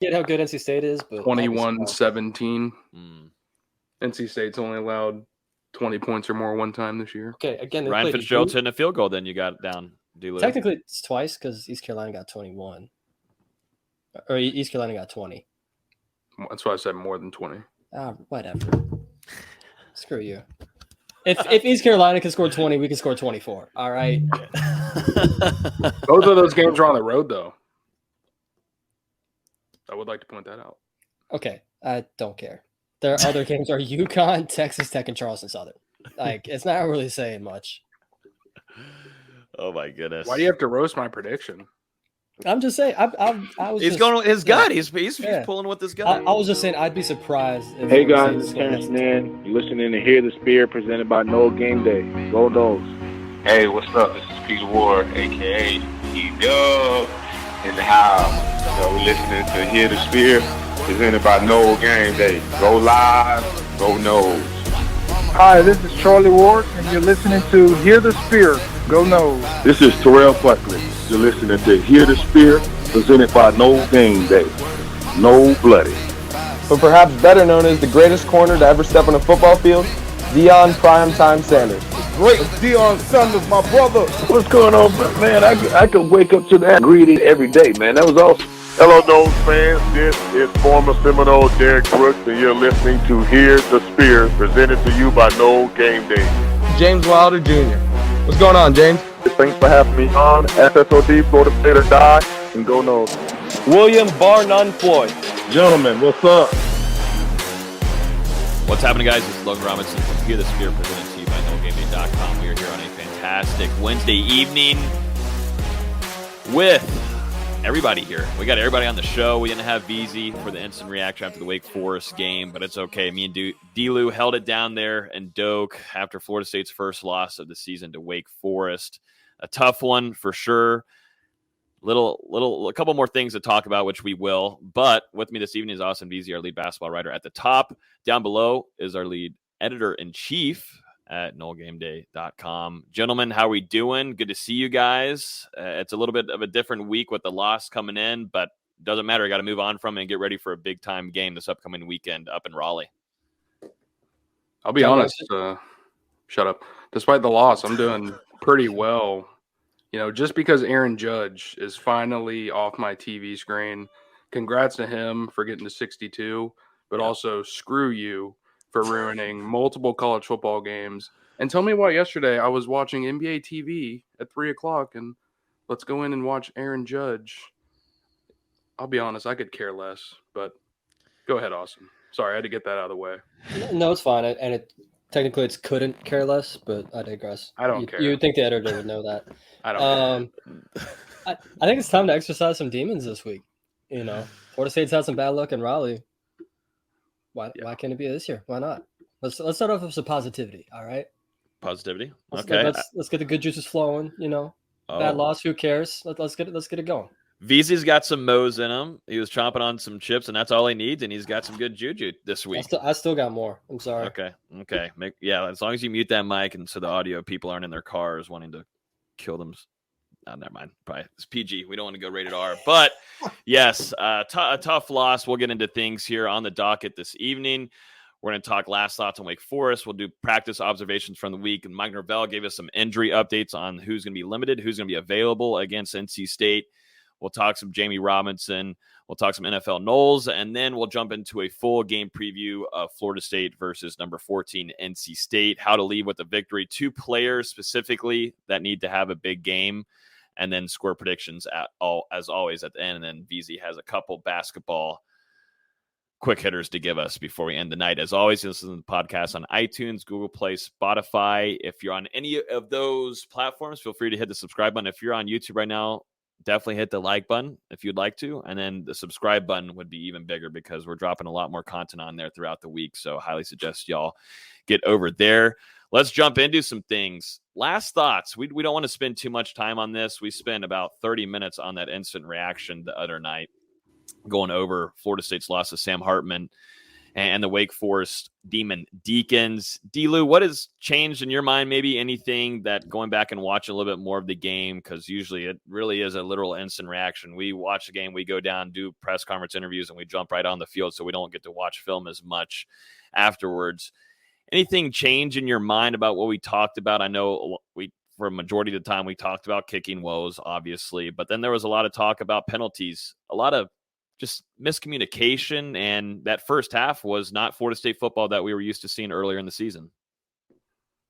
get how good NC State is, but 21-17. NC State's only allowed 20 points or more one time this year. Okay, again, Ryan Fitzgerald's hitting a field goal. Then you got down. Technically, it's twice because East Carolina got 21, or East Carolina got 20. That's why I said more than 20. Whatever. Screw you. If East Carolina can score 20, we can score 24. All right. Both of those games are on the road, though. I would like to point that out. Okay, I don't care. Their other games are UConn, Texas Tech, and Charleston Southern. Like, it's not really saying much. Oh my goodness! Why do you have to roast my prediction? I'm just saying. He's going with his gut. He's pulling with his gut. I was just saying. I'd be surprised. Hey guys, it's Terrence Nan. You're listening to Hear the Spear, presented by Noel Game Day. Go Noles. Hey, what's up? This is Peter Ward, aka E-Dub, in the house. So we're listening to Hear the Spear, presented by Noel Game Day. Go Live, go Noles. Hi, this is Charlie Ward, and you're listening to Hear the Spear. Go Noles. This is Terrell Buckley. You're listening to Hear the Spear, presented by No Game Day. No Bloody. But perhaps better known as the greatest corner to ever step on a football field, Deion Primetime Sanders. Great Deion Sanders, my brother. What's going on, man? I could wake up to that greeting every day, man. That was awesome. Hello, Noles fans. This is former Seminole Derek Brooks, and you're listening to Hear the Spear, presented to you by No Game Day. James Wilder Jr. What's going on, James? Thanks for having me on. SSOD, Florida State or Die, and go Noles. William Bar None Floyd. Gentlemen, what's up? What's happening, guys? This is Logan Robinson from Hear the Spear, presented to you by NoGameDay.com. We are here on a fantastic Wednesday evening with everybody here. We got everybody on the show. We didn't have VZ for the instant reaction after the Wake Forest game, but it's okay. Me and D-Lou held it down there in Doak after Florida State's first loss of the season to Wake Forest. A tough one for sure. A couple more things to talk about, which we will. But with me this evening is Austin VZ, our lead basketball writer at the top. Down below is our lead editor-in-chief at NoelGameDay.com. Gentlemen, how are we doing? Good to see you guys. It's a little bit of a different week with the loss coming in, but doesn't matter. I got to move on from it and get ready for a big-time game this upcoming weekend up in Raleigh. I'll be honest. Shut up. Despite the loss, I'm doing pretty well. You know, just because Aaron Judge is finally off my TV screen, congrats to him for getting to 62, but also screw you for ruining multiple college football games. And tell me why yesterday I was watching NBA TV at 3 o'clock and let's go in and watch Aaron Judge. I'll be honest, I could care less, but go ahead, Austin. Sorry, I had to get that out of the way. No, it's fine. And technically it's couldn't care less, but I digress. I don't care. You would think the editor would know that. I don't care. I think it's time to exercise some demons this week. You know, Florida State's had some bad luck in Raleigh. Why can't it be this year? Why not? Let's start off with some positivity. All right. Positivity. Okay. Let's get the good juices flowing. You know, bad loss. Who cares? Let's get it going. VZ's got some Mo's in him. He was chomping on some chips, and that's all he needs. And he's got some good juju this week. I still got more. I'm sorry. Okay. As long as you mute that mic, and so the audio people aren't in their cars wanting to kill them. Oh, never mind. Probably it's PG. We don't want to go rated R. But yes, a tough loss. We'll get into things here on the docket this evening. We're going to talk last thoughts on Wake Forest. We'll do practice observations from the week. And Mike Norvell gave us some injury updates on who's going to be limited, who's going to be available against NC State. We'll talk some Jamie Robinson. We'll talk some NFL Knowles. And then we'll jump into a full game preview of Florida State versus number 14 NC State. How to leave with a victory. 2 players specifically that need to have a big game. And then score predictions as always at the end. And then VZ has a couple basketball quick hitters to give us before we end the night. As always, this is the podcast on iTunes, Google Play, Spotify. If you're on any of those platforms, feel free to hit the subscribe button. If you're on YouTube right now, definitely hit the like button if you'd like to. And then the subscribe button would be even bigger because we're dropping a lot more content on there throughout the week. So highly suggest y'all get over there. Let's jump into some things. Last thoughts. We don't want to spend too much time on this. We spent about 30 minutes on that instant reaction the other night going over Florida State's loss to Sam Hartman and the Wake Forest Demon Deacons. D-Lou, what has changed in your mind? Maybe anything that going back and watching a little bit more of the game, because usually it really is a literal instant reaction. We watch the game, we go down, do press conference interviews, and we jump right on the field, so we don't get to watch film as much afterwards. Anything change in your mind about what we talked about? I know for a majority of the time we talked about kicking woes, obviously, but then there was a lot of talk about penalties, a lot of just miscommunication, and that first half was not Florida State football that we were used to seeing earlier in the season.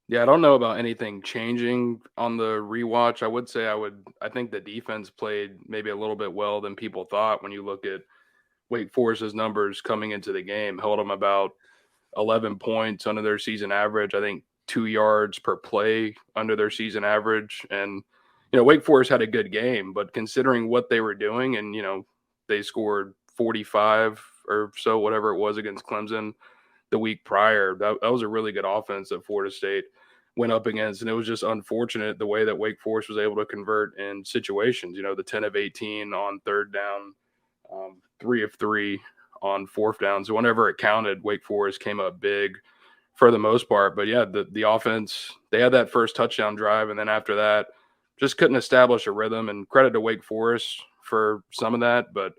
Yeah, I don't know about anything changing on the rewatch. I think the defense played maybe a little bit well than people thought. When you look at Wake Forest's numbers coming into the game, held them about 11 points under their season average. I think 2 yards per play under their season average. And, Wake Forest had a good game, but considering what they were doing, and, they scored 45 or so, whatever it was, against Clemson the week prior. That was a really good offense that Florida State went up against. And it was just unfortunate the way that Wake Forest was able to convert in situations, the 10 of 18 on third down, 3 of 3 on fourth down. So whenever it counted, Wake Forest came up big for the most part. But yeah, the offense, they had that first touchdown drive. And then after that, just couldn't establish a rhythm, and credit to Wake Forest for some of that. But,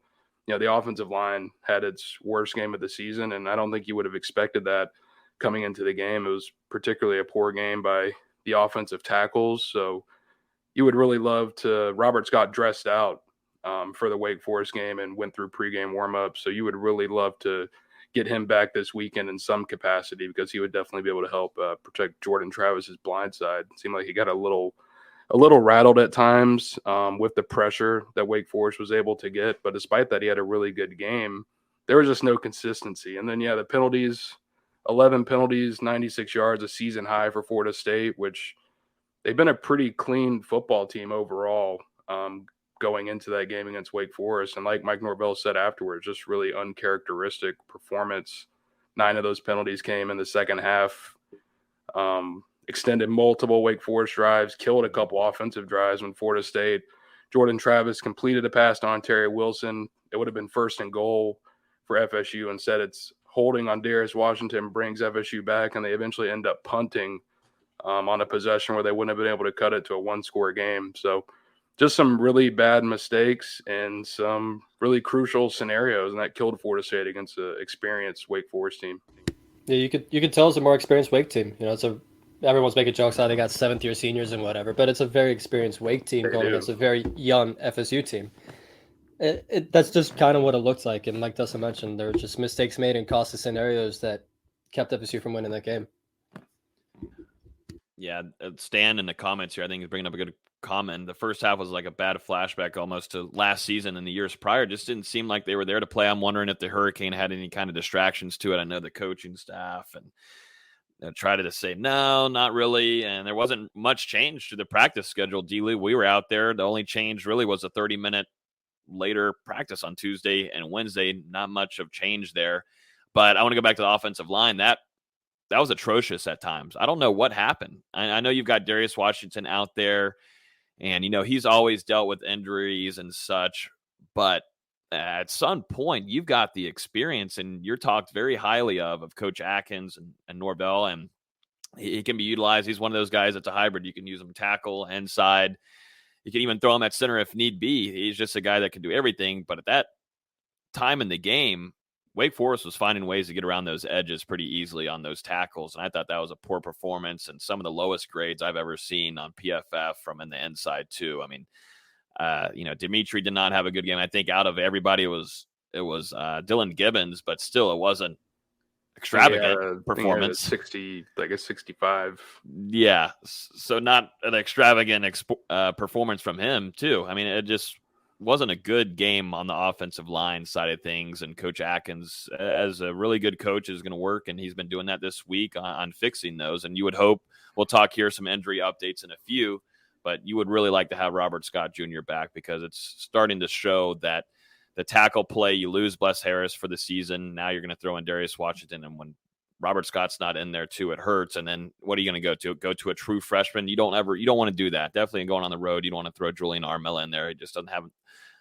the offensive line had its worst game of the season, and I don't think you would have expected that coming into the game. It was particularly a poor game by the offensive tackles. So you would really love to – Robert Scott dressed out for the Wake Forest game and went through pregame warm-up. So you would really love to get him back this weekend in some capacity, because he would definitely be able to help protect Jordan Travis's blind side. It seemed like he got a little rattled at times with the pressure that Wake Forest was able to get. But despite that, he had a really good game. There was just no consistency. And then, the penalties, 11 penalties, 96 yards, a season high for Florida State, which they've been a pretty clean football team overall going into that game against Wake Forest. And like Mike Norvell said afterwards, just really uncharacteristic performance. 9 of those penalties came in the second half. Extended multiple Wake Forest drives, killed a couple offensive drives when Florida State. Jordan Travis completed a pass to Ontario Wilson. It would have been 1st and goal for FSU. Instead, it's holding on Darius Washington, brings FSU back, and they eventually end up punting on a possession where they wouldn't have been able to cut it to a 1-score game. So just some really bad mistakes and some really crucial scenarios, and that killed Florida State against an experienced Wake Forest team. Yeah, you could tell it's a more experienced Wake team. Everyone's making jokes how they got 7th-year seniors and whatever, but it's a very experienced Wake team going against a very young FSU team. That's just kind of what it looks like. And like Dustin mentioned, there were just mistakes made and costly scenarios that kept FSU from winning that game. Yeah, Stan in the comments here, I think, is bringing up a good comment. The first half was like a bad flashback almost to last season and the years prior. Just didn't seem like they were there to play. I'm wondering if the Hurricane had any kind of distractions to it. I know the coaching staff and tried to say, no, not really. And there wasn't much change to the practice schedule, D-Lou. We were out there. The only change really was a 30-minute later practice on Tuesday and Wednesday. Not much of change there. But I want to go back to the offensive line. That was atrocious at times. I don't know what happened. I know you've got Darius Washington out there, and, he's always dealt with injuries and such. But at some point, you've got the experience, and you're talked very highly of Coach Atkins and Norvell, and he can be utilized. He's one of those guys that's a hybrid. You can use him tackle, inside. You can even throw him at center if need be. He's just a guy that can do everything. But at that time in the game, Wake Forest was finding ways to get around those edges pretty easily on those tackles, and I thought that was a poor performance and some of the lowest grades I've ever seen on PFF from in the inside too. I mean, Dimitri did not have a good game. I think out of everybody, it was Dylan Gibbons, but still, it wasn't extravagant performance. 60, like a 65. Yeah, so not an extravagant performance from him too. I mean, it just wasn't a good game on the offensive line side of things. And Coach Atkins, as a really good coach, is going to work, and he's been doing that this week on fixing those. And you would hope, we'll talk here some injury updates in a few, but you would really like to have Robert Scott Jr. back, because it's starting to show that the tackle play, you lose Bless Harris for the season. Now you're going to throw in Darius Washington, and when Robert Scott's not in there too, it hurts. And then what are you going to go to? Go to a true freshman? You don't want to do that. Definitely going on the road, you don't want to throw Julian Armella in there. He just doesn't have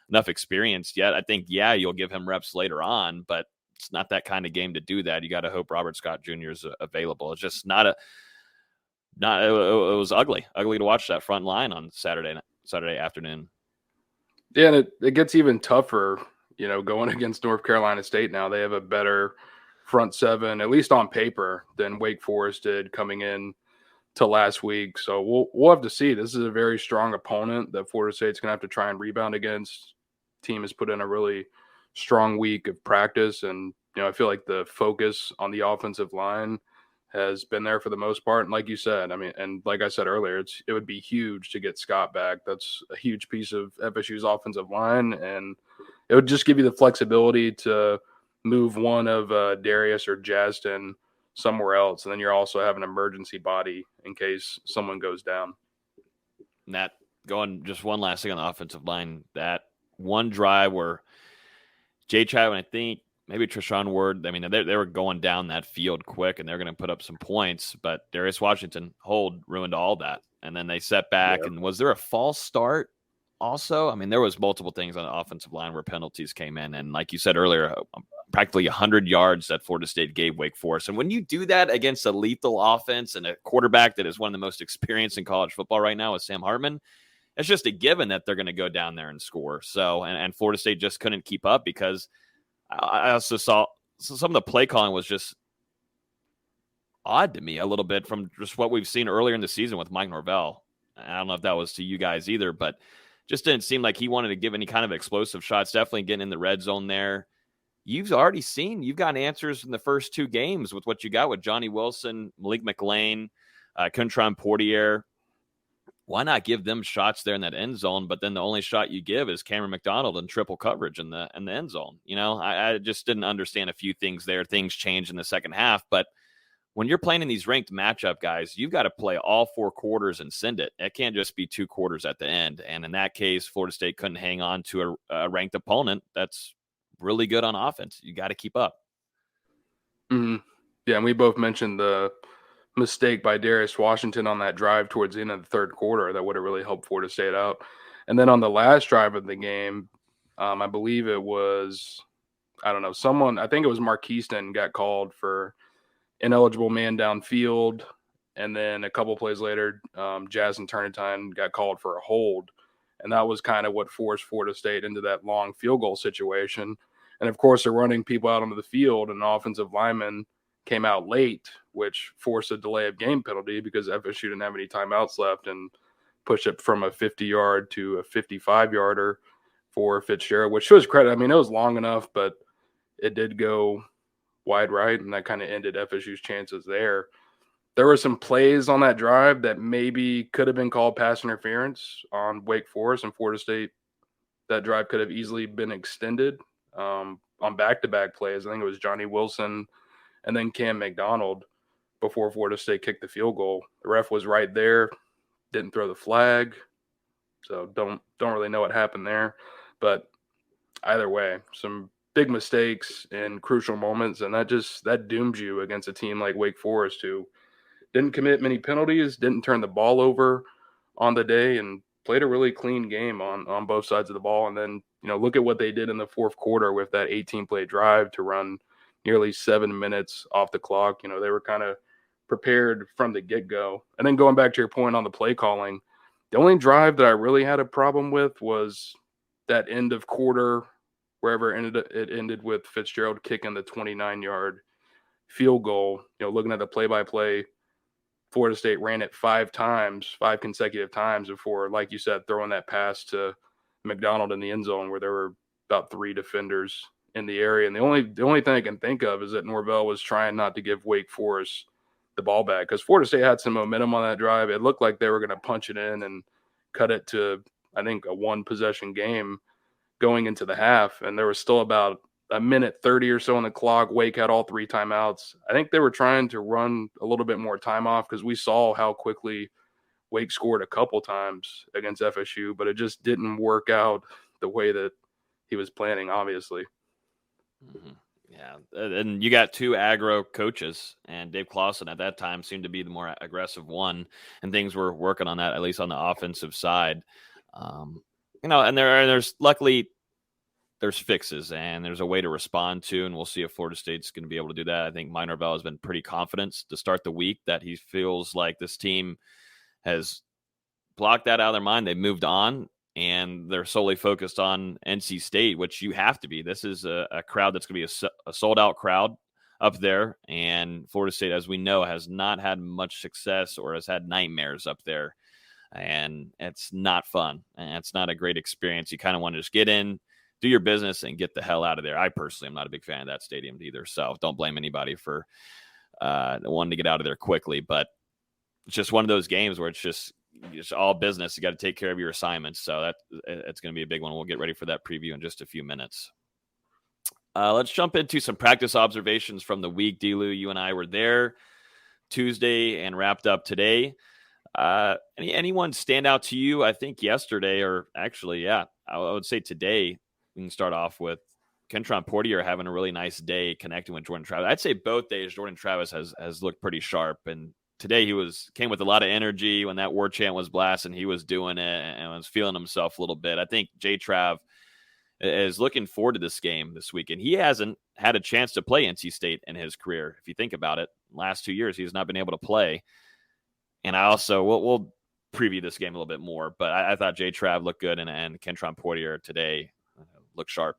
enough experience yet. I think, you'll give him reps later on, but it's not that kind of game to do that. You got to hope Robert Scott Jr. is available. It's just not. It was ugly to watch that front line on Saturday afternoon. Yeah, and it gets even tougher, going against North Carolina State now. They have a better front seven, at least on paper, than Wake Forest did coming in to last week. So we'll have to see. This is a very strong opponent that Florida State's going to have to try and rebound against. Team has put in a really strong week of practice, and I feel like the focus on the offensive line has been there for the most part. And like you said, and like I said earlier, it would be huge to get Scott back. That's a huge piece of FSU's offensive line, and it would just give you the flexibility to move one of Darius or Justin somewhere else, and then you're also have an emergency body in case someone goes down. And that going just one last thing on the offensive line, that one drive where Jay Chad, I think maybe Treshaun Ward, they were going down that field quick and they're going to put up some points, but Darius Washington hold ruined all that. And then they set back. Yep. And was there a false start also? There was multiple things on the offensive line where penalties came in. And like you said earlier, practically 100 yards that Florida State gave Wake Forest. And when you do that against a lethal offense and a quarterback that is one of the most experienced in college football right now is Sam Hartman, it's just a given that they're going to go down there and score. So, and Florida State just couldn't keep up because I also saw some of the play calling was just odd to me a little bit from just what we've seen earlier in the season with Mike Norvell. I don't know if that was to you guys either, but just didn't seem like he wanted to give any kind of explosive shots. Definitely getting in the red zone there. You've already seen, you've got answers in the first two games with what you got with Johnny Wilson, Malik McLean, Contron Portier. Why not give them shots there in that end zone? But then the only shot you give is Cameron McDonald in triple coverage in the end zone. I just didn't understand a few things there. Things changed in the second half. But when you're playing in these ranked matchup, guys, you've got to play all four quarters and send it. It can't just be two quarters at the end. And in that case, Florida State couldn't hang on to a ranked opponent that's really good on offense. You got to keep up. Mm-hmm. Yeah, and we both mentioned the mistake by Darius Washington on that drive towards the end of the third quarter that would have really helped Florida State out. And then on the last drive of the game, I believe it was, I think it was Marquiston got called for ineligible man downfield. And then a couple plays later, Jazz and Turnitin got called for a hold. And that was kind of what forced Florida State into that long field goal situation. And of course, they're running people out onto the field, and an offensive lineman came out late, which forced a delay of game penalty because FSU didn't have any timeouts left and pushed it from a 50-yard to a 55-yarder for Fitzgerald, which shows credit. It was long enough, but it did go wide right, and that kind of ended FSU's chances there. There were some plays on that drive that maybe could have been called pass interference on Wake Forest and Florida State. That drive could have easily been extended on back-to-back plays. I think it was Johnny Wilson and then Cam McDonald before Florida State kicked the field goal. The ref was right there, didn't throw the flag, so don't really know what happened there. But either way, some big mistakes in crucial moments, and that dooms you against a team like Wake Forest who didn't commit many penalties, didn't turn the ball over on the day, and played a really clean game on both sides of the ball. And then, look at what they did in the fourth quarter with that 18-play drive to run nearly 7 minutes off the clock. They were kind of prepared from the get-go. And then going back to your point on the play calling, the only drive that I really had a problem with was that end of quarter, wherever it ended with Fitzgerald kicking the 29-yard field goal. Looking at the play-by-play, Florida State ran it 5 consecutive times before, like you said, throwing that pass to McDonald in the end zone where there were about 3 defenders in the area. And the only thing I can think of is that Norvell was trying not to give Wake Forest the ball back because Florida State had some momentum on that drive. It looked like they were going to punch it in and cut it to, I think, a 1-possession game going into the half. And there was still about a minute 30 or so on the clock. Wake had all 3 timeouts. I think they were trying to run a little bit more time off because we saw how quickly Wake scored a couple times against FSU, but it just didn't work out the way that he was planning, obviously. Mm-hmm. Yeah, and you got 2 aggro coaches, and Dave Clawson at that time seemed to be the more aggressive one, and things were working on that, at least on the offensive side. And there's luckily there's fixes and there's a way to respond to, and we'll see if Florida State's going to be able to do that. I think Mike Norvell has been pretty confident to start the week that he feels like this team has blocked that out of their mind. They moved on, and they're solely focused on NC State, which you have to be. This is a crowd that's going to be a sold-out crowd up there, and Florida State, as we know, has not had much success or has had nightmares up there, and it's not fun, and it's not a great experience. You kind of want to just get in, do your business, and get the hell out of there. I personally am not a big fan of that stadium either, so don't blame anybody for wanting to get out of there quickly, but it's just one of those games where it's just all business. You got to take care of your assignments, so it's going to be a big one. We'll get ready for that preview in just a few minutes. Let's jump into some practice observations from the week. Delu, you and I were there Tuesday and wrapped up today. Anyone stand out to you? I think yesterday, or actually, I would say today, we can start off with Kentron Portier having a really nice day connecting with Jordan Travis. I'd say both days Jordan Travis has looked pretty sharp, and today he came with a lot of energy. When that war chant was blasting, he was doing it and was feeling himself a little bit. I think J-Trav is looking forward to this game this weekend. He hasn't had a chance to play NC State in his career. If you think about it, last 2 years, he's not been able to play. And I also, we'll preview this game a little bit more, but I thought J-Trav looked good, and Kentron Portier today looked sharp.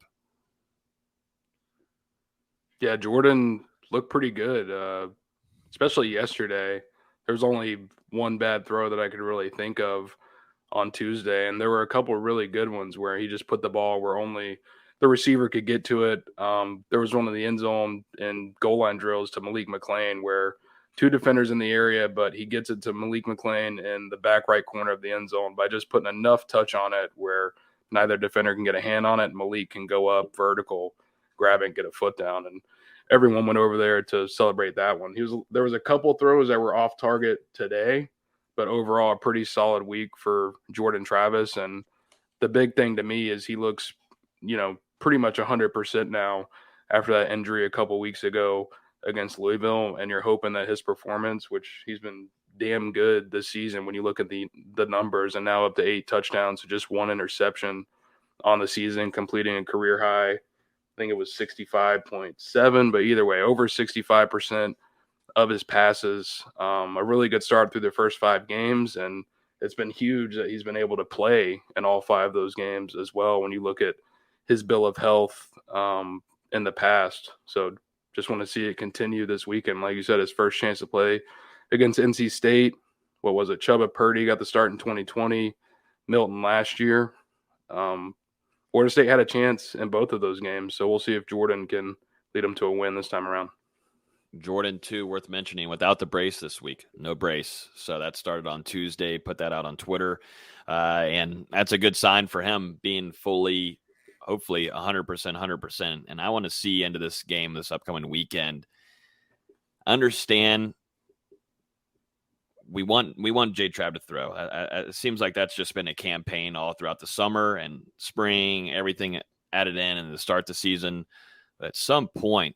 Yeah, Jordan looked pretty good, especially yesterday. There was only one bad throw that I could really think of on Tuesday, and there were a couple of really good ones where he just put the ball where only the receiver could get to it. There was one in the end zone and goal line drills to Malik McClain where two defenders in the area, but he gets it to Malik McClain in the back right corner of the end zone by just putting enough touch on it where neither defender can get a hand on it. Malik can go up vertical, grab it, and get a foot down. And everyone went over there to celebrate that one. There was a couple throws that were off target today, but overall a pretty solid week for Jordan Travis. And the big thing to me is he looks, pretty much 100% now after that injury a couple weeks ago against Louisville. And you're hoping that his performance, which he's been damn good this season when you look at the numbers, and now up to 8 touchdowns, so just 1 interception on the season, completing a career high. I think it was 65.7, but either way, over 65% of his passes. A really good start through the first 5 games, and it's been huge that he's been able to play in all 5 of those games as well when you look at his bill of health in the past. So just want to see it continue this weekend. Like you said, his first chance to play against NC State. What was it? Chuba Purdy got the start in 2020, Milton last year. Florida State had a chance in both of those games, so we'll see if Jordan can lead them to a win this time around. Jordan, too, worth mentioning, without the brace this week. No brace. So that started on Tuesday. Put that out on Twitter. And that's a good sign for him being fully, hopefully 100%. And I want to see into this game this upcoming weekend. Understand we want J-Trav to throw. It seems like that's just been a campaign all throughout the summer and spring, everything added in and to start the season. But at some point,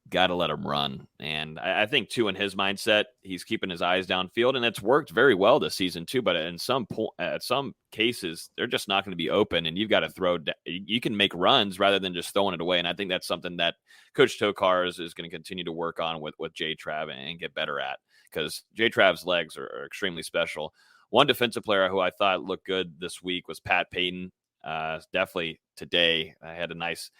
got to let him run. And I think, too, in his mindset, he's keeping his eyes downfield, and it's worked very well this season, too. But at some cases, they're just not going to be open, and you've got to throw. You can make runs rather than just throwing it away. And I think that's something that Coach Tokar is going to continue to work on with J-Trav and get better at, because J-Trav's legs are extremely special. One defensive player who I thought looked good this week was Pat Payton. Definitely today, I had a nice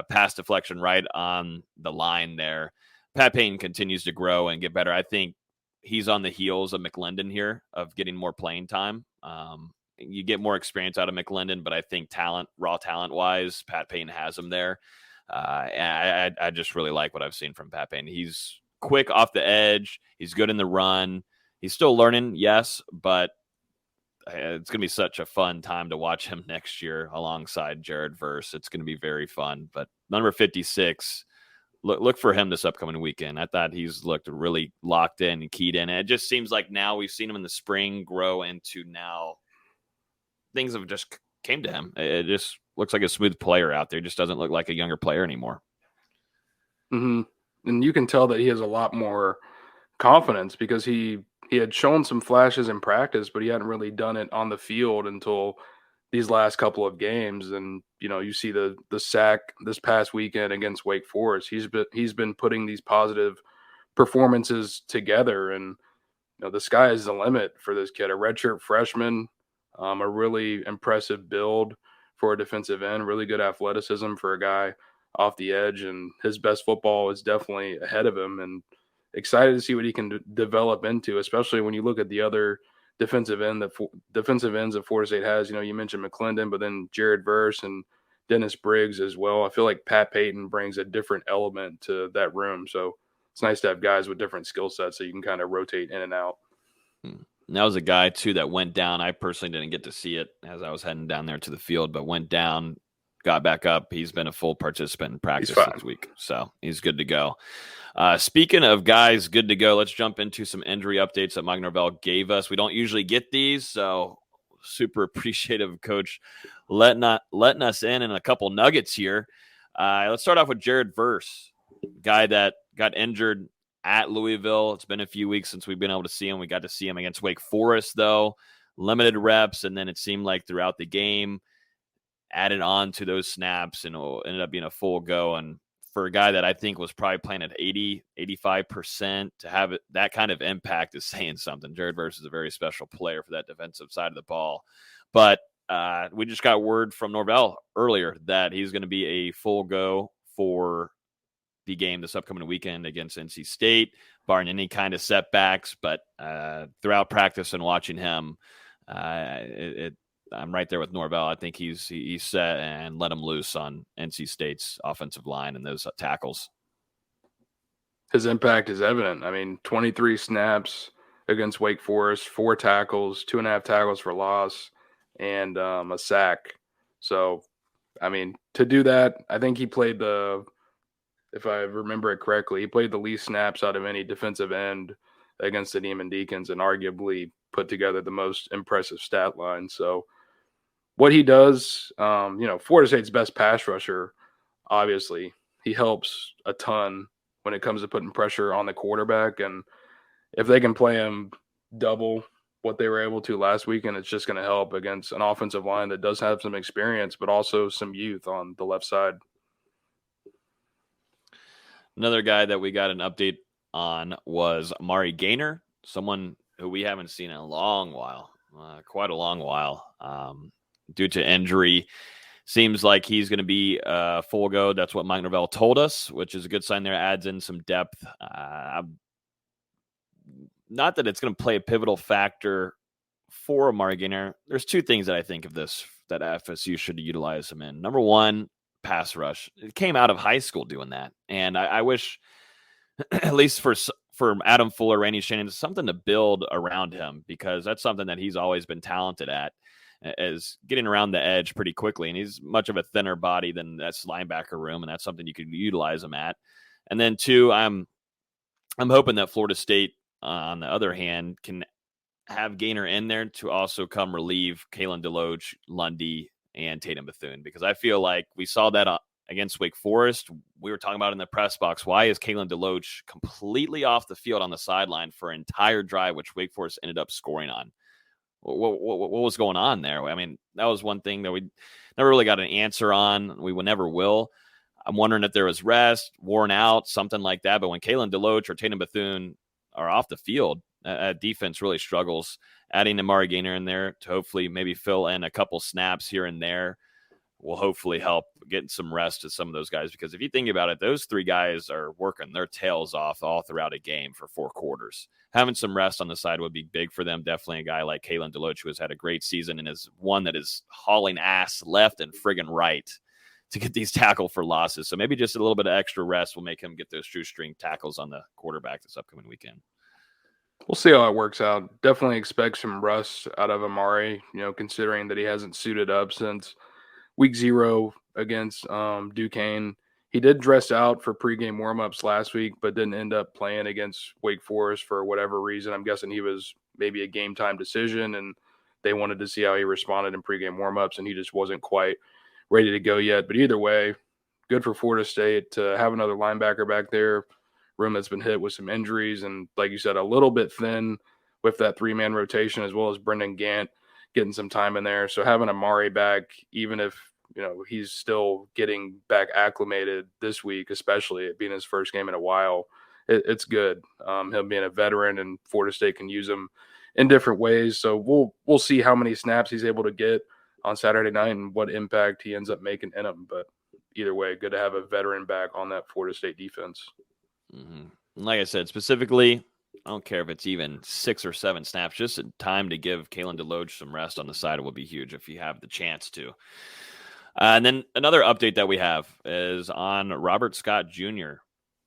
pass deflection right on the line there. Pat Payton continues to grow and get better. I think he's on the heels of McClendon here of getting more playing time. You get more experience out of McClendon, but I think raw talent wise, Pat Payton has him there. And I just really like what I've seen from Pat Payton. He's quick off the edge. He's good in the run. He's still learning, yes, but it's going to be such a fun time to watch him next year alongside Jared Verse. It's going to be very fun. But number 56, look for him this upcoming weekend. I thought he's looked really locked in and keyed in. And it just seems like now we've seen him in the spring grow into now things have just came to him. It just looks like a smooth player out there. It just doesn't look like a younger player anymore. Mm-hmm. And you can tell that he has a lot more confidence because he had shown some flashes in practice, but he hadn't really done it on the field until these last couple of games. And, you see the sack this past weekend against Wake Forest. He's been putting these positive performances together, and the sky is the limit for this kid. A redshirt freshman, a really impressive build for a defensive end, really good athleticism for a guy off the edge, and his best football is definitely ahead of him. And excited to see what he can develop into, especially when you look at the other defensive ends that Florida State has. You mentioned McClendon, but then Jared Verse and Dennis Briggs as well. I feel like Pat Payton brings a different element to that room. So it's nice to have guys with different skill sets so you can kind of rotate in and out. And that was a guy, too, that went down. I personally didn't get to see it as I was heading down there to the field, but went down, got back up. He's been a full participant in practice this week, so he's good to go. Speaking of guys good to go, let's jump into some injury updates that Mike Norvell gave us. We don't usually get these, so super appreciative of Coach letting us in a couple nuggets here. Let's start off with Jared Verse, guy that got injured at Louisville. It's been a few weeks since we've been able to see him. We got to see him against Wake Forest, though. Limited reps, and then it seemed like throughout the game, added on to those snaps, and it ended up being a full go. And for a guy that I think was probably playing at 80, 85%, to have that kind of impact is saying something. Jared Verse is a very special player for that defensive side of the ball. But we just got word from Norvell earlier that he's going to be a full go for the game this upcoming weekend against NC State, barring any kind of setbacks. But throughout practice and watching him, I'm right there with Norvell. I think he's set and let him loose on NC State's offensive line and those tackles. His impact is evident. 23 snaps against Wake Forest, 4 tackles, 2.5 tackles for loss, and a sack. So, to do that, I think he played if I remember it correctly, he played the least snaps out of any defensive end against the Demon Deacons and arguably put together the most impressive stat line. So what he does, Florida State's best pass rusher, obviously, he helps a ton when it comes to putting pressure on the quarterback. And if they can play him double what they were able to last weekend, it's just going to help against an offensive line that does have some experience, but also some youth on the left side. Another guy that we got an update on was Amari Gaynor, someone who we haven't seen in a long while, quite a long while, due to injury. Seems like he's going to be full go. That's what Mike Norvell told us, which is a good sign there. Adds in some depth. Not that it's going to play a pivotal factor for Amari Gaynor. There's two things that I think of this that FSU should utilize him in. Number one, pass rush. It came out of high school doing that. And I wish, at least for Adam Fuller, Randy Shannon, something to build around him, because that's something that he's always been talented at, is getting around the edge pretty quickly. And he's much of a thinner body than that's linebacker room, and that's something you could utilize him at. And then two, I'm hoping that Florida State, on the other hand, can have Gaynor in there to also come relieve Kalen DeLoach, Lundy, and Tatum Bethune, because I feel like we saw that against Wake Forest. We were talking about in the press box, why is Kalen DeLoach completely off the field on the sideline for an entire drive, which Wake Forest ended up scoring on? What was going on there? That was one thing that we never really got an answer on. We never will. I'm wondering if there was rest, worn out, something like that. But when Kalen DeLoach or Tatum Bethune are off the field, defense really struggles. Adding Amari Gaynor in there to hopefully maybe fill in a couple snaps here and there will hopefully help getting some rest to some of those guys. Because if you think about it, those three guys are working their tails off all throughout a game for 4 quarters. Having some rest on the side would be big for them. Definitely a guy like Kalen DeLoach, who has had a great season and is one that is hauling ass left and friggin' right to get these tackle for losses. So maybe just a little bit of extra rest will make him get those shoestring tackles on the quarterback this upcoming weekend. We'll see how it works out. Definitely expect some rust out of Amari, considering that he hasn't suited up since week 0 against Duquesne. He did dress out for pregame warmups last week, but didn't end up playing against Wake Forest for whatever reason. I'm guessing he was maybe a game time decision, and they wanted to see how he responded in pregame warmups, and he just wasn't quite ready to go yet. But either way, good for Florida State to have another linebacker back there. Room that's been hit with some injuries, and like you said, a little bit thin with that 3-man rotation, as well as Brendan Gant getting some time in there. So having Amari back, even if he's still getting back acclimated this week, especially it being his first game in a while, it's good. Him being a veteran, and Florida State can use him in different ways. So we'll see how many snaps he's able to get on Saturday night and what impact he ends up making in them. But either way, good to have a veteran back on that Florida State defense. Mm-hmm. Like I said, specifically, I don't care if it's even 6 or 7 snaps, just time to give Kalen DeLoach some rest on the side will be huge if you have the chance to. And then another update that we have is on Robert Scott Jr.,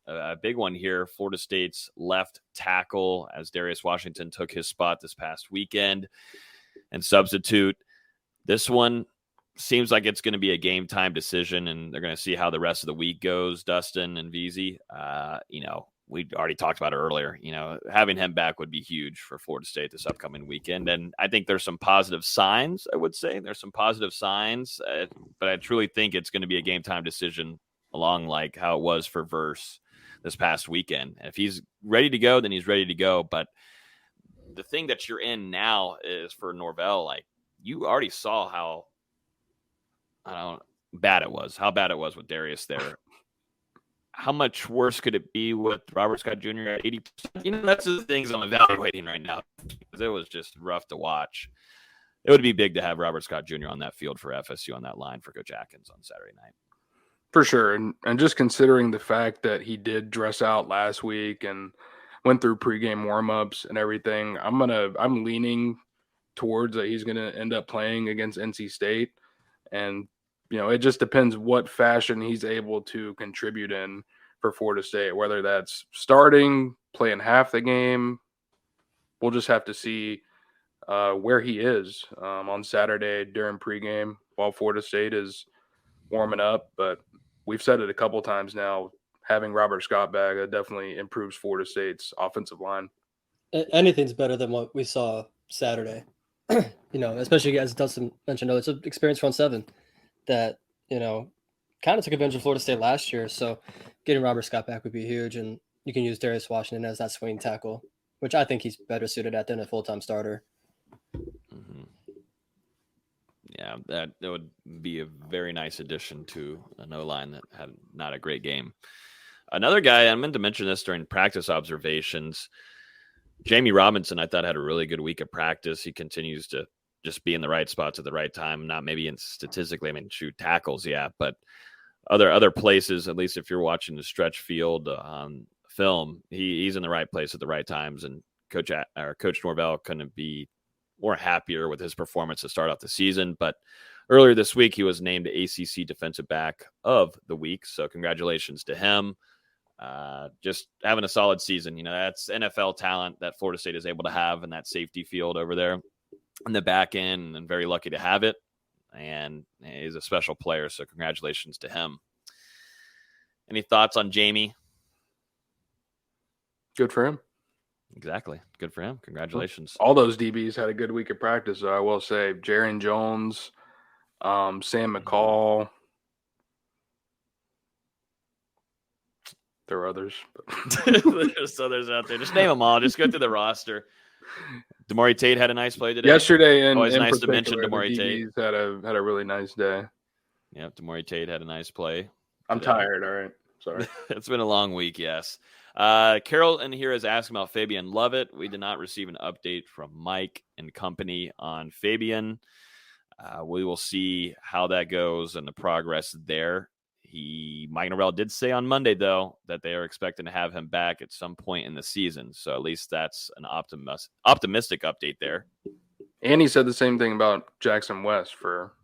a big one here. Florida State's left tackle, as Darius Washington took his spot this past weekend and substitute. This one seems like it's going to be a game time decision, and they're going to see how the rest of the week goes. Dustin and VZ, we already talked about it earlier. Having him back would be huge for Florida State this upcoming weekend. And I think there's some positive signs, I would say. There's some positive signs, but I truly think it's going to be a game time decision along like how it was for Verse this past weekend. If he's ready to go, then he's ready to go. But the thing that you're in now is for Norvell, like you already saw how bad it was with Darius there. How much worse could it be with Robert Scott Jr. at 80%? That's the things I'm evaluating right now, because it was just rough to watch. It would be big to have Robert Scott Jr. on that field for FSU on that line for Coach Atkins on Saturday night. For sure. And just considering the fact that he did dress out last week and went through pregame warmups and everything, I'm leaning towards that he's going to end up playing against NC State. And it just depends what fashion he's able to contribute in for Florida State, whether that's starting, playing half the game. We'll just have to see where he is on Saturday during pregame while Florida State is warming up. But we've said it a couple times now, having Robert Scott back, that definitely improves Florida State's offensive line. Anything's better than what we saw Saturday. Especially as Dustin mentioned, it's an experienced front seven that, kind of took advantage of Florida State last year. So getting Robert Scott back would be huge. And you can use Darius Washington as that swing tackle, which I think he's better suited at than a full-time starter. Mm-hmm. Yeah, that would be a very nice addition to an O-line that had not a great game. Another guy, I meant to mention this during practice observations, Jamie Robinson, I thought had a really good week of practice. He continues to just be in the right spots at the right time. Not maybe in statistically, shoot tackles, yeah, but other places, at least if you're watching the stretch field on film, he's in the right place at the right times. And Coach Norvell couldn't be more happier with his performance to start off the season. But earlier this week, he was named ACC Defensive Back of the Week. So congratulations to him. Just having a solid season. That's NFL talent that Florida State is able to have in that safety field over there in the back end, and very lucky to have it. And he's a special player. So congratulations to him. Any thoughts on Jamie? Good for him. Exactly. Good for him. Congratulations. All those DBs had a good week of practice, though, I will say. Jaron Jones, Sam McCall. There are others. There's others out there. Just name them all. Just go through the roster. Demore Tate had a nice play today. Yesterday, and always nice to mention Demore Tate. Had a really nice day. Yeah, Demore Tate had a nice play. I'm tired. All right. Sorry. It's been a long week, yes. Carol in here is asking about Fabian Lovett. We did not receive an update from Mike and company on Fabian. We will see how that goes and the progress there. Mike Norvell did say on Monday, though, that they are expecting to have him back at some point in the season. So at least that's an optimistic update there. And he said the same thing about Jackson West for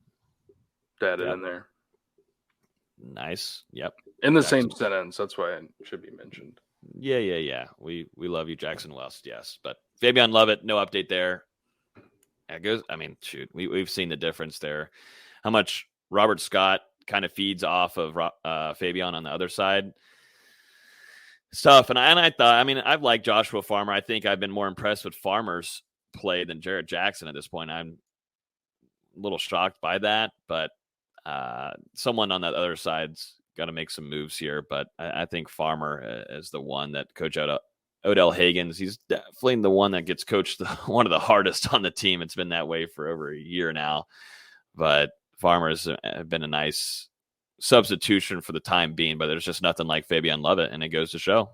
that in there. Nice. Yep. In the same sentence. That's why it should be mentioned. Yeah. We love you, Jackson West. Yes. But Fabian Lovett, no update there. We've seen the difference there. How much Robert Scott kind of feeds off of Fabian on the other side. Stuff. And I thought, I've liked Joshua Farmer. I think I've been more impressed with Farmer's play than Jarrett Jackson at this point. I'm a little shocked by that, but someone on that other side's got to make some moves here. But I think Farmer is the one that Coach Odell Higgins. He's definitely the one that gets coached one of the hardest on the team. It's been that way for over a year now. But Farmers have been a nice substitution for the time being, but there's just nothing like Fabian Lovett, and it goes to show.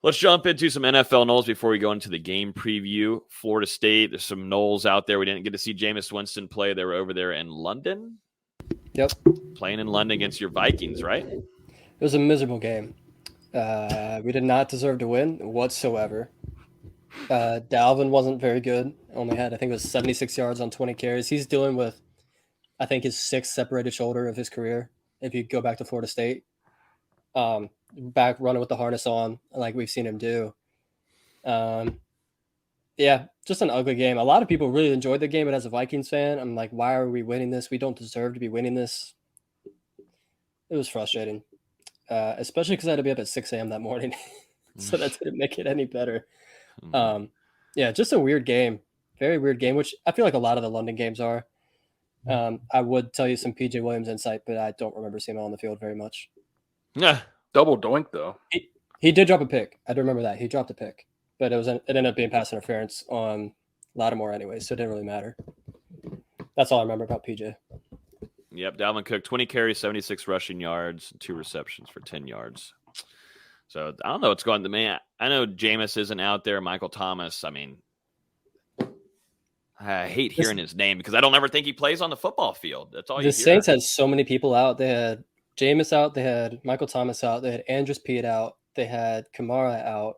Let's jump into some NFL Knowles before we go into the game preview. Florida State, there's some Knowles out there. We didn't get to see Jameis Winston play. They were over there in London. Yep. Playing in London against your Vikings, right? It was a miserable game. We did not deserve to win whatsoever. Dalvin wasn't very good. Only had, I think it was 76 yards on 20 carries. He's dealing with, I think, his 6th separated shoulder of his career. If you go back to Florida State. Back running with the harness on, like we've seen him do. Yeah, just an ugly game. A lot of people really enjoyed the game, but as a Vikings fan, I'm like, why are we winning this? We don't deserve to be winning this. It was frustrating, especially because I had to be up at 6 a.m. that morning, so that didn't make it any better. Yeah, just a weird game. Very weird game, which I feel like a lot of the London games are. I would tell you some PJ Williams insight, but I don't remember seeing him on the field very much. Yeah. Double doink, though. He did drop a pick. I do remember that. He dropped a pick. But it ended up being pass interference on Lattimore anyway, so it didn't really matter. That's all I remember about PJ. Yep, Dalvin Cook, 20 carries, 76 rushing yards, 2 receptions for 10 yards. So I don't know what's going to me. I know Jameis isn't out there. Michael Thomas, I mean, I hate hearing his name because I don't ever think he plays on the football field. That's all you hear. The Saints had so many people out. They had Jameis out. They had Michael Thomas out. They had Andrews Pete out. They had Kamara out.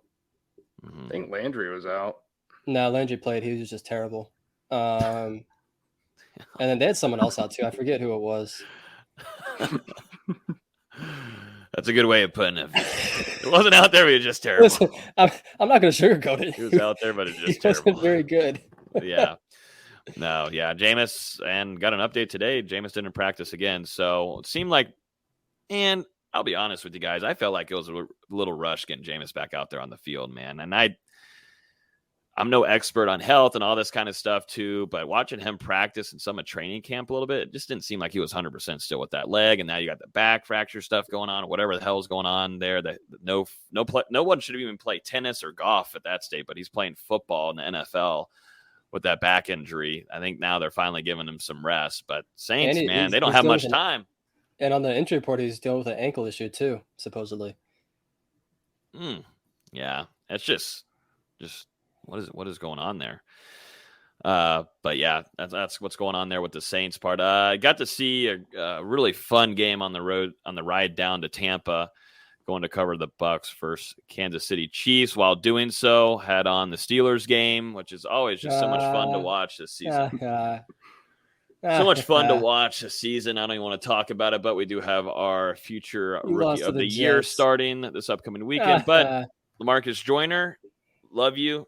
I think Landry was out. No, Landry played. He was just terrible. And then they had someone else out too. I forget who it was. That's a good way of putting it. It wasn't out there, but it was just terrible. Listen, I'm not going to sugarcoat it. He was out there, but it was just terrible. He wasn't very good. Yeah. No, yeah. Jameis, and got an update today. Jameis didn't practice again. So it seemed like, and I'll be honest with you guys, I felt like it was a little rush getting Jameis back out there on the field, man. And I'm no expert on health and all this kind of stuff too, but watching him practice in some of training camp a little bit, it just didn't seem like he was 100% still with that leg. And now you got the back fracture stuff going on, or whatever the hell's going on there. That no one should even play tennis or golf at that state, but he's playing football in the NFL with that back injury. I think now they're finally giving him some rest. But Saints, man, they don't have much time. And on the injury report, he's dealing with an ankle issue too, supposedly. Yeah, it's just what is going on there? But yeah, that's what's going on there with the Saints part. I got to see a really fun game on the road on the ride down to Tampa, going to cover the Bucs versus Kansas City Chiefs. While doing so, had on the Steelers game, which is always just so much fun to watch this season. So much fun to watch this season. I don't even want to talk about it, but we do have our future rookie of the year starting this upcoming weekend. But LaMarcus Joyner, love you.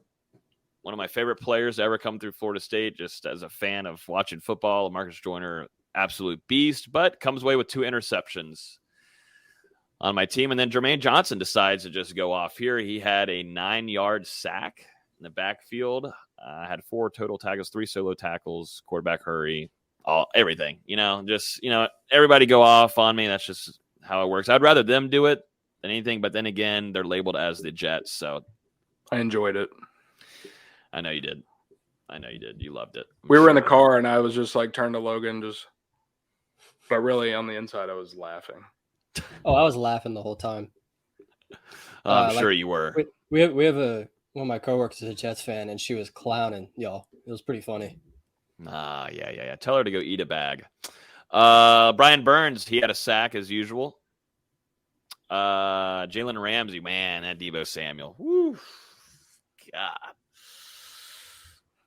One of my favorite players to ever come through Florida State, just as a fan of watching football. LaMarcus Joyner, absolute beast, but comes away with 2 interceptions on my team. And then Jermaine Johnson decides to just go off here. He had a 9-yard sack in the backfield. Had 4 total tackles, 3 solo tackles, quarterback hurry, everything. Everybody go off on me. That's just how it works. I'd rather them do it than anything, but then again, they're labeled as the Jets, so I enjoyed it. I know you did. You loved it. We were in the car, and I was just like turned to Logan, but really on the inside, I was laughing. Oh, I was laughing the whole time. I'm sure you were. We have one of my coworkers is a Jets fan, and she was clowning y'all. It was pretty funny. Yeah. Tell her to go eat a bag. Brian Burns, he had a sack as usual. Jalen Ramsey, man, that Deebo Samuel. Woo. God.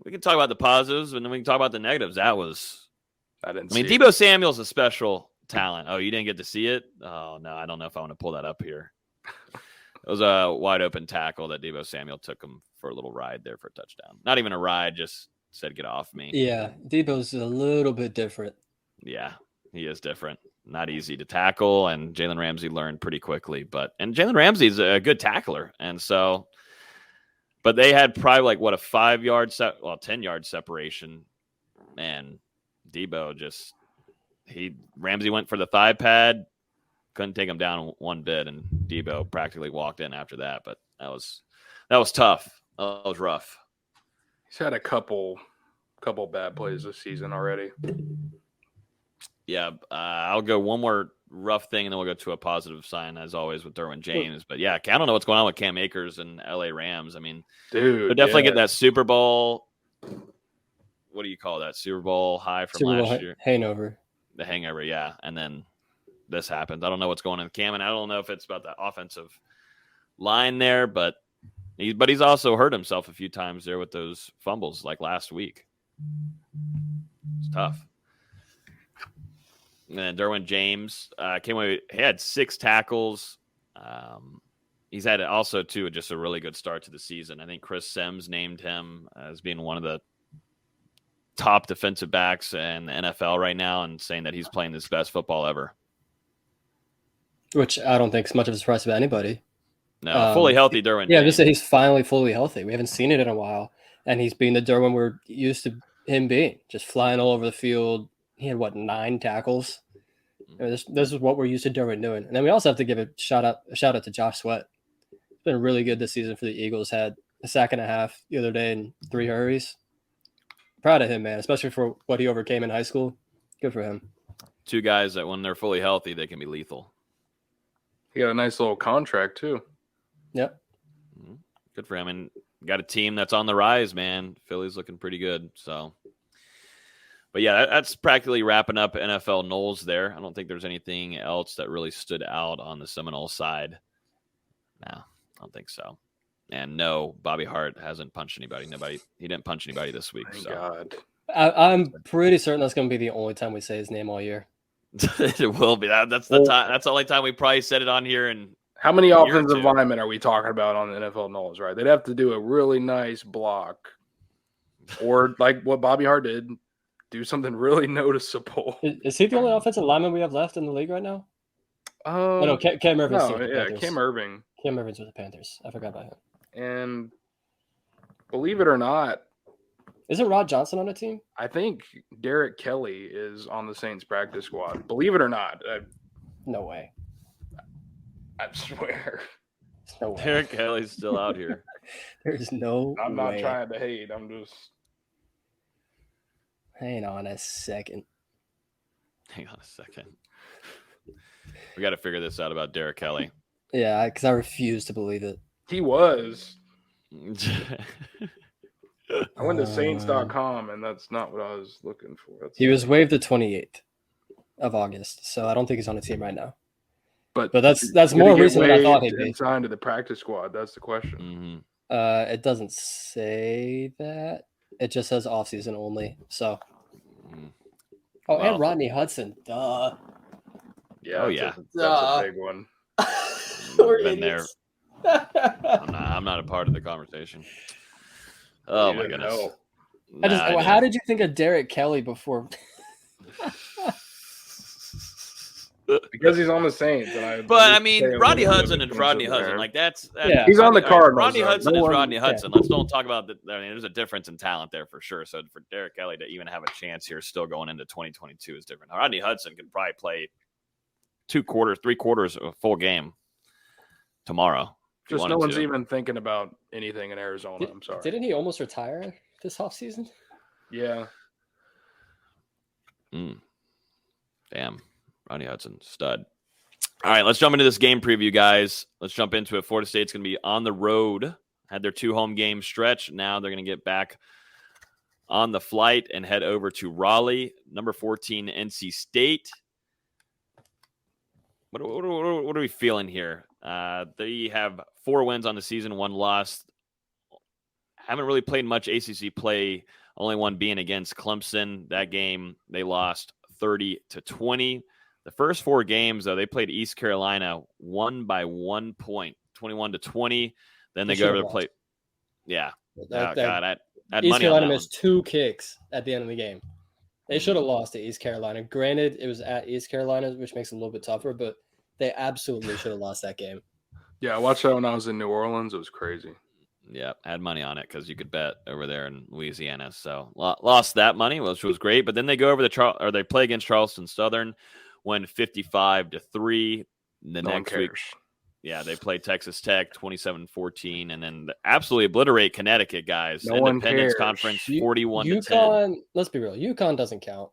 We can talk about the positives, and then we can talk about the negatives. Deebo Samuel's a special talent. Oh, you didn't get to see it? Oh, no, I don't know if I want to pull that up here. It was a wide open tackle that Deebo Samuel took him for a little ride there for a touchdown. Not even a ride, just said, get off me. Yeah, Deebo's a little bit different. Yeah, he is different. Not easy to tackle, and Jalen Ramsey learned pretty quickly. And Jalen Ramsey's a good tackler, and so – but they had probably a 5-yard 10-yard separation. And Deebo Ramsey went for the thigh pad, couldn't take him down one bit, and Debo practically walked in after that. But that was tough. That was rough. He's had a couple bad plays this season already. Yeah, I'll go one more rough thing, and then we'll go to a positive sign, as always, with Derwin James. But, yeah, I don't know what's going on with Cam Akers and L.A. Rams. I mean, dude, they're definitely getting that Super Bowl – what do you call that? Super Bowl high from last year? Hangover. The hangover, yeah. And then this happens. I don't know what's going on with Cam, and I don't know if it's about the offensive line there, but he's also hurt himself a few times there with those fumbles like last week. It's tough. And then Derwin James came away. He had 6 tackles. He's had also, too, just a really good start to the season. I think Chris Sims named him as being one of the top defensive backs in the NFL right now and saying that he's playing his best football ever. Which I don't think is much of a surprise to anybody. No, fully healthy Derwin Yeah, James. just say he's finally fully healthy. We haven't seen it in a while. And he's being the Derwin we're used to him being, just flying all over the field. He had, 9 tackles? I mean, this is what we're used to Derwin doing. And then we also have to give a shout out to Josh Sweat. He's been really good this season for the Eagles. Had a sack and a half the other day and 3 hurries. Proud of him, man, especially for what he overcame in high school. Good for him. 2 guys that when they're fully healthy, they can be lethal. He got a nice little contract, too. Yep. Good for him. And got a team that's on the rise, man. Philly's looking pretty good. So, but yeah, that's practically wrapping up NFL Knowles there. I don't think there's anything else that really stood out on the Seminole side. No, I don't think so. And no, Bobby Hart hasn't punched anybody. He didn't punch anybody this week. Thank so. God. I'm pretty certain that's going to be the only time we say his name all year. It will be. That's the time. That's the only time we probably said it on here. And how many offensive linemen are we talking about on the NFL Knowles, right? They'd have to do a really nice block, or like what Bobby Hart did, do something really noticeable. Is he the only offensive lineman we have left in the league right now? No, Cam Irving's with the Panthers. Cam Irving. Cam Irving's with the Panthers. I forgot about him. And believe it or not, isn't Rod Johnson on the team? I think Derek Kelly is on the Saints practice squad. Believe it or not. No way. I swear. No way. Derek Kelly's still out here. There's no I'm not way. trying to hate. I'm just. Hang on a second. We got to figure this out about Derek Kelly. Yeah, because I refuse to believe it. He was. I went to Saints.com, and that's not what I was looking for. He was waived the 28th of August, so I don't think he's on the team right now. But that's more recent than I thought he'd be. Signed to the practice squad. That's the question. Mm-hmm. It doesn't say that. It just says off-season only. So. Oh, and Rodney Hudson. Duh. Yeah. Yeah. That's a big one. We're been there. I'm not a part of the conversation. Oh my goodness. How did you think of Derek Kelly before? Because he's on the Saints. But I mean, Rodney Hudson and Rodney Hudson, like that's yeah. He's on the Cardinals. Rodney Hudson is Rodney Hudson. Let's don't talk about I mean, there's a difference in talent there for sure. So for Derek Kelly to even have a chance here, still going into 2022, is different. Rodney Hudson can probably play 3 quarters of a full game tomorrow. Just no one's even thinking about anything in Arizona. I'm sorry. Didn't he almost retire this offseason? Yeah. Damn. Rodney Hudson, stud. All right, let's jump into this game preview, guys. Let's jump into it. Florida State's going to be on the road. Had their 2 home game stretch. Now they're going to get back on the flight and head over to Raleigh. Number 14, NC State. What are we feeling here? They have 4 wins on the season, 1 loss. Haven't really played much ACC play, only one being against Clemson. That game, they lost 30-20. The first 4 games, though, they played East Carolina, won by 1 point, 21-20. Then they go over to play. Yeah. God, I had East money Carolina on that missed 2 kicks at the end of the game. They should have lost to East Carolina. Granted, it was at East Carolina, which makes it a little bit tougher, but they absolutely should have lost that game. Yeah, I watched that when I was in New Orleans. It was crazy. Yeah, I had money on it because you could bet over there in Louisiana. So lost that money, which was great. But then they go over they play against Charleston Southern, win 55-3. The No one next week, cares. yeah, they play Texas Tech 27-14, and then absolutely obliterate Connecticut, guys. No one Independence cares. Conference 41-10. UConn, let's be real. UConn doesn't count.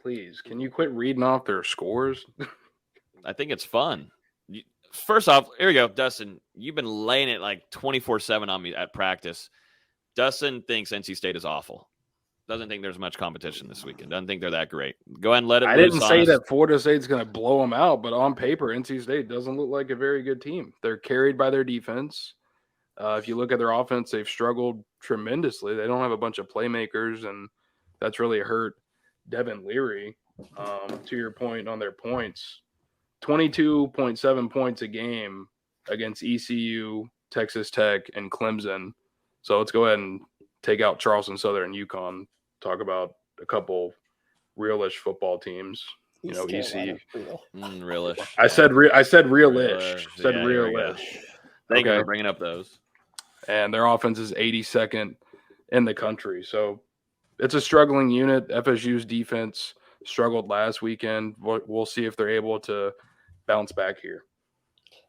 Please, can you quit reading off their scores? I think it's fun. First off, here we go, Dustin. You've been laying it like 24/7 on me at practice. Dustin thinks NC State is awful. Doesn't think there's much competition this weekend. Doesn't think they're that great. Go ahead and let it I loose didn't on say us. that Florida State's going to blow them out, but on paper, NC State doesn't look like a very good team. They're carried by their defense. If you look at their offense, they've struggled tremendously. They don't have a bunch of playmakers, and that's really hurt Devin Leary. To your point on their points, 22.7 points a game against ECU, Texas Tech, and Clemson. So let's go ahead and take out Charleston Southern and UConn. Talk about a couple realish football teams. You know, ECU. Realish. I said realish. Realish. Said Yeah, there we go. realish. Thank you Okay. for bringing up those. And their offense is 82nd in the country. So it's a struggling unit. FSU's defense struggled last weekend. We'll see if they're able to bounce back here.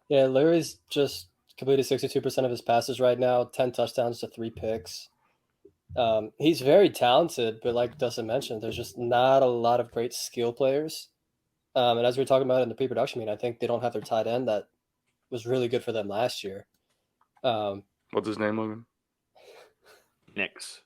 Yeah, Larry's just completed 62% of his passes right now, 10 touchdowns to 3 picks. He's very talented, but like Dustin mentioned, there's just not a lot of great skill players. And as we were talking about in the pre-production meeting, I think they don't have their tight end that was really good for them last year. What's his name, Logan? Penix.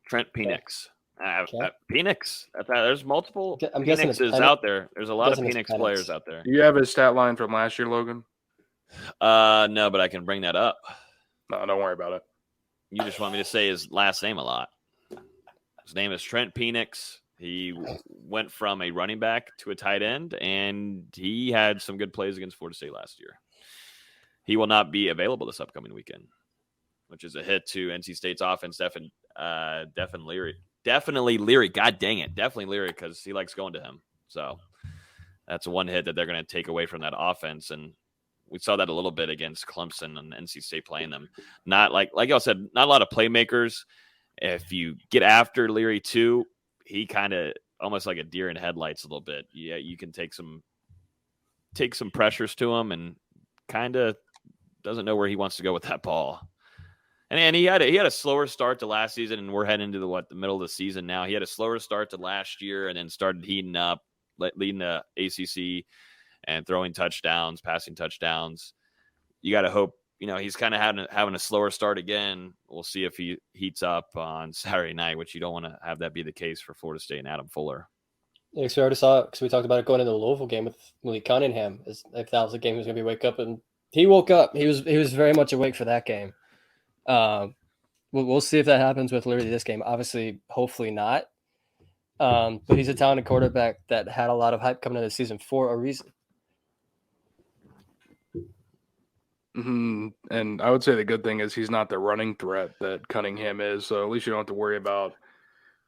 Trent Penix. Okay. Penix. There's multiple I'm guessing it's Penixes Penix. out there. There's a lot of Guessing it's Penix Penix. players out there. Do you have his stat line from last year, Logan? No, but I can bring that up. No, don't worry about it. You just want me to say his last name a lot. His name is Trent Penix. He went from a running back to a tight end, and he had some good plays against Florida State last year. He will not be available this upcoming weekend, which is a hit to NC State's offense. Definitely Leary. God dang it. Definitely Leary, because he likes going to him. So that's one hit that they're going to take away from that offense. And we saw that a little bit against Clemson and NC State playing them. Not like y'all said, not a lot of playmakers. If you get after Leary too, he kind of almost like a deer in headlights a little bit. Yeah, you can take some pressures to him, and kind of doesn't know where he wants to go with that ball. And he had a slower start to last season, and we're heading into the middle of the season now. He had a slower start to last year, and then started heating up, leading the ACC and throwing touchdowns, passing touchdowns. You got to hope, he's kind of having a slower start again. We'll see if he heats up on Saturday night, which you don't want to have that be the case for Florida State and Adam Fuller. Yeah, because we already saw it, because we talked about it going into the Louisville game with Malik Cunningham. If that was the game he was going to be wake up, and he woke up. He was very much awake for that game. We'll see if that happens with Leary this game. Obviously, hopefully not. But he's a talented quarterback that had a lot of hype coming into the season for a reason. Mm-hmm. And I would say the good thing is he's not the running threat that Cunningham is. So at least you don't have to worry about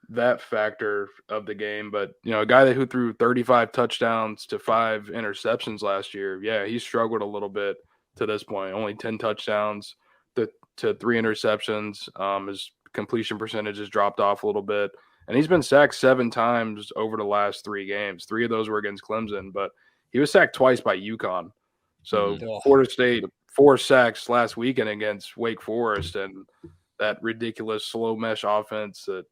that factor of the game. But, a guy who threw 35 touchdowns to 5 interceptions last year, yeah, he struggled a little bit to this point. Only 10 touchdowns to 3 interceptions. His completion percentage has dropped off a little bit. And he's been sacked 7 times over the last 3 games. 3 of those were against Clemson, but he was sacked twice by UConn. So Florida State 4 sacks last weekend against Wake Forest, and that ridiculous slow mesh offense that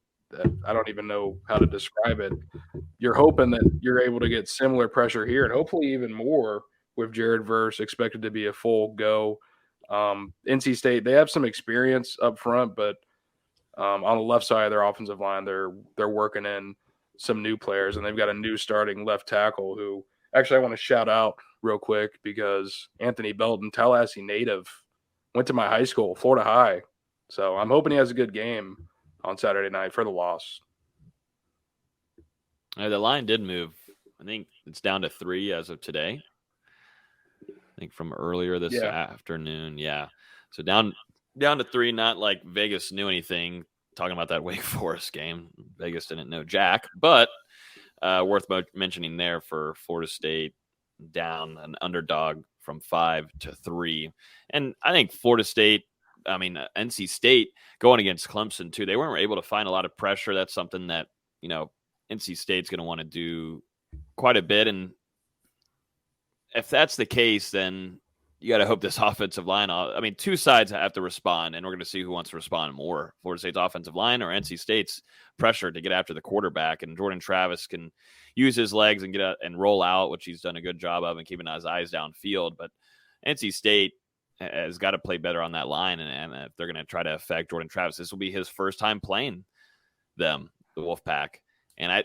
I don't even know how to describe it. You're hoping that you're able to get similar pressure here, and hopefully even more with Jared Verse expected to be a full go. NC State, they have some experience up front, but on the left side of their offensive line, they're working in some new players, and they've got a new starting left tackle who actually I want to shout out real quick because Anthony Belton, Tallahassee native, went to my high school, Florida High. So I'm hoping he has a good game on Saturday night for the loss. The line did move. I think it's down to 3 as of today. I think from earlier this afternoon. Yeah. So down to 3, not like Vegas knew anything talking about that Wake Forest game. Vegas didn't know jack, but worth mentioning there for Florida State, down an underdog from 5 to 3. And I think NC State going against Clemson too, they weren't able to find a lot of pressure. That's something that, NC State's going to want to do quite a bit. And if that's the case, then you got to hope this offensive line. I mean, two sides have to respond, and we're going to see who wants to respond more: Florida State's offensive line or NC State's pressure to get after the quarterback. And Jordan Travis can use his legs and get out and roll out, which he's done a good job of, and keeping his eyes downfield. But NC State has got to play better on that line, and if they're going to try to affect Jordan Travis, this will be his first time playing them, the Wolfpack. And I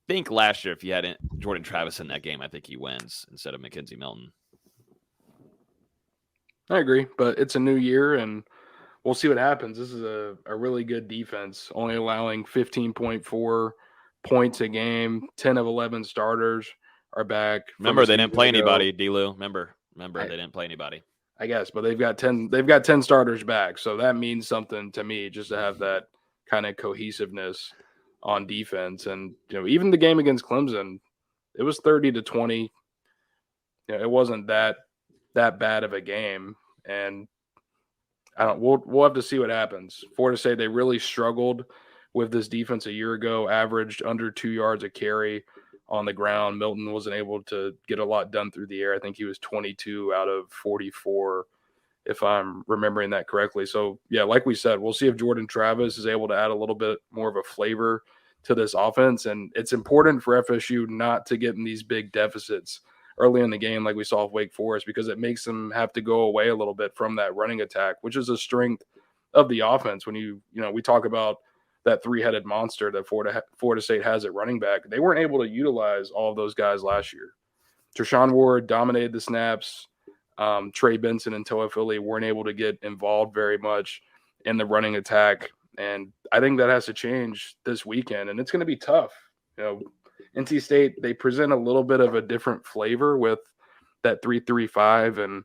think last year, if you had Jordan Travis in that game, I think he wins instead of McKenzie Milton. I agree, but it's a new year, and we'll see what happens. This is a really good defense, only allowing 15.4 points a game. 10 of 11 starters are back. Remember, they didn't play anybody, D-Lou. Remember, they didn't play anybody. I guess, but they've got 10 starters back, so that means something to me just to have that kind of cohesiveness on defense. And even the game against Clemson, it was 30-20. It wasn't that bad of a game, and we'll have to see what happens. Florida State, they really struggled with this defense a year ago, averaged under 2 yards a carry on the ground. Milton wasn't able to get a lot done through the air. I think he was 22 out of 44, if I'm remembering that correctly. So, yeah, like we said, we'll see if Jordan Travis is able to add a little bit more of a flavor to this offense. And it's important for FSU not to get in these big deficits early in the game like we saw with Wake Forest, because it makes them have to go away a little bit from that running attack, which is a strength of the offense. When we talk about that three-headed monster that Florida State has at running back, they weren't able to utilize all of those guys last year. Treshaun Ward dominated the snaps. Trey Benson and Toa Philly weren't able to get involved very much in the running attack, and I think that has to change this weekend, and it's going to be tough. NC State, they present a little bit of a different flavor with that 3-3-5, and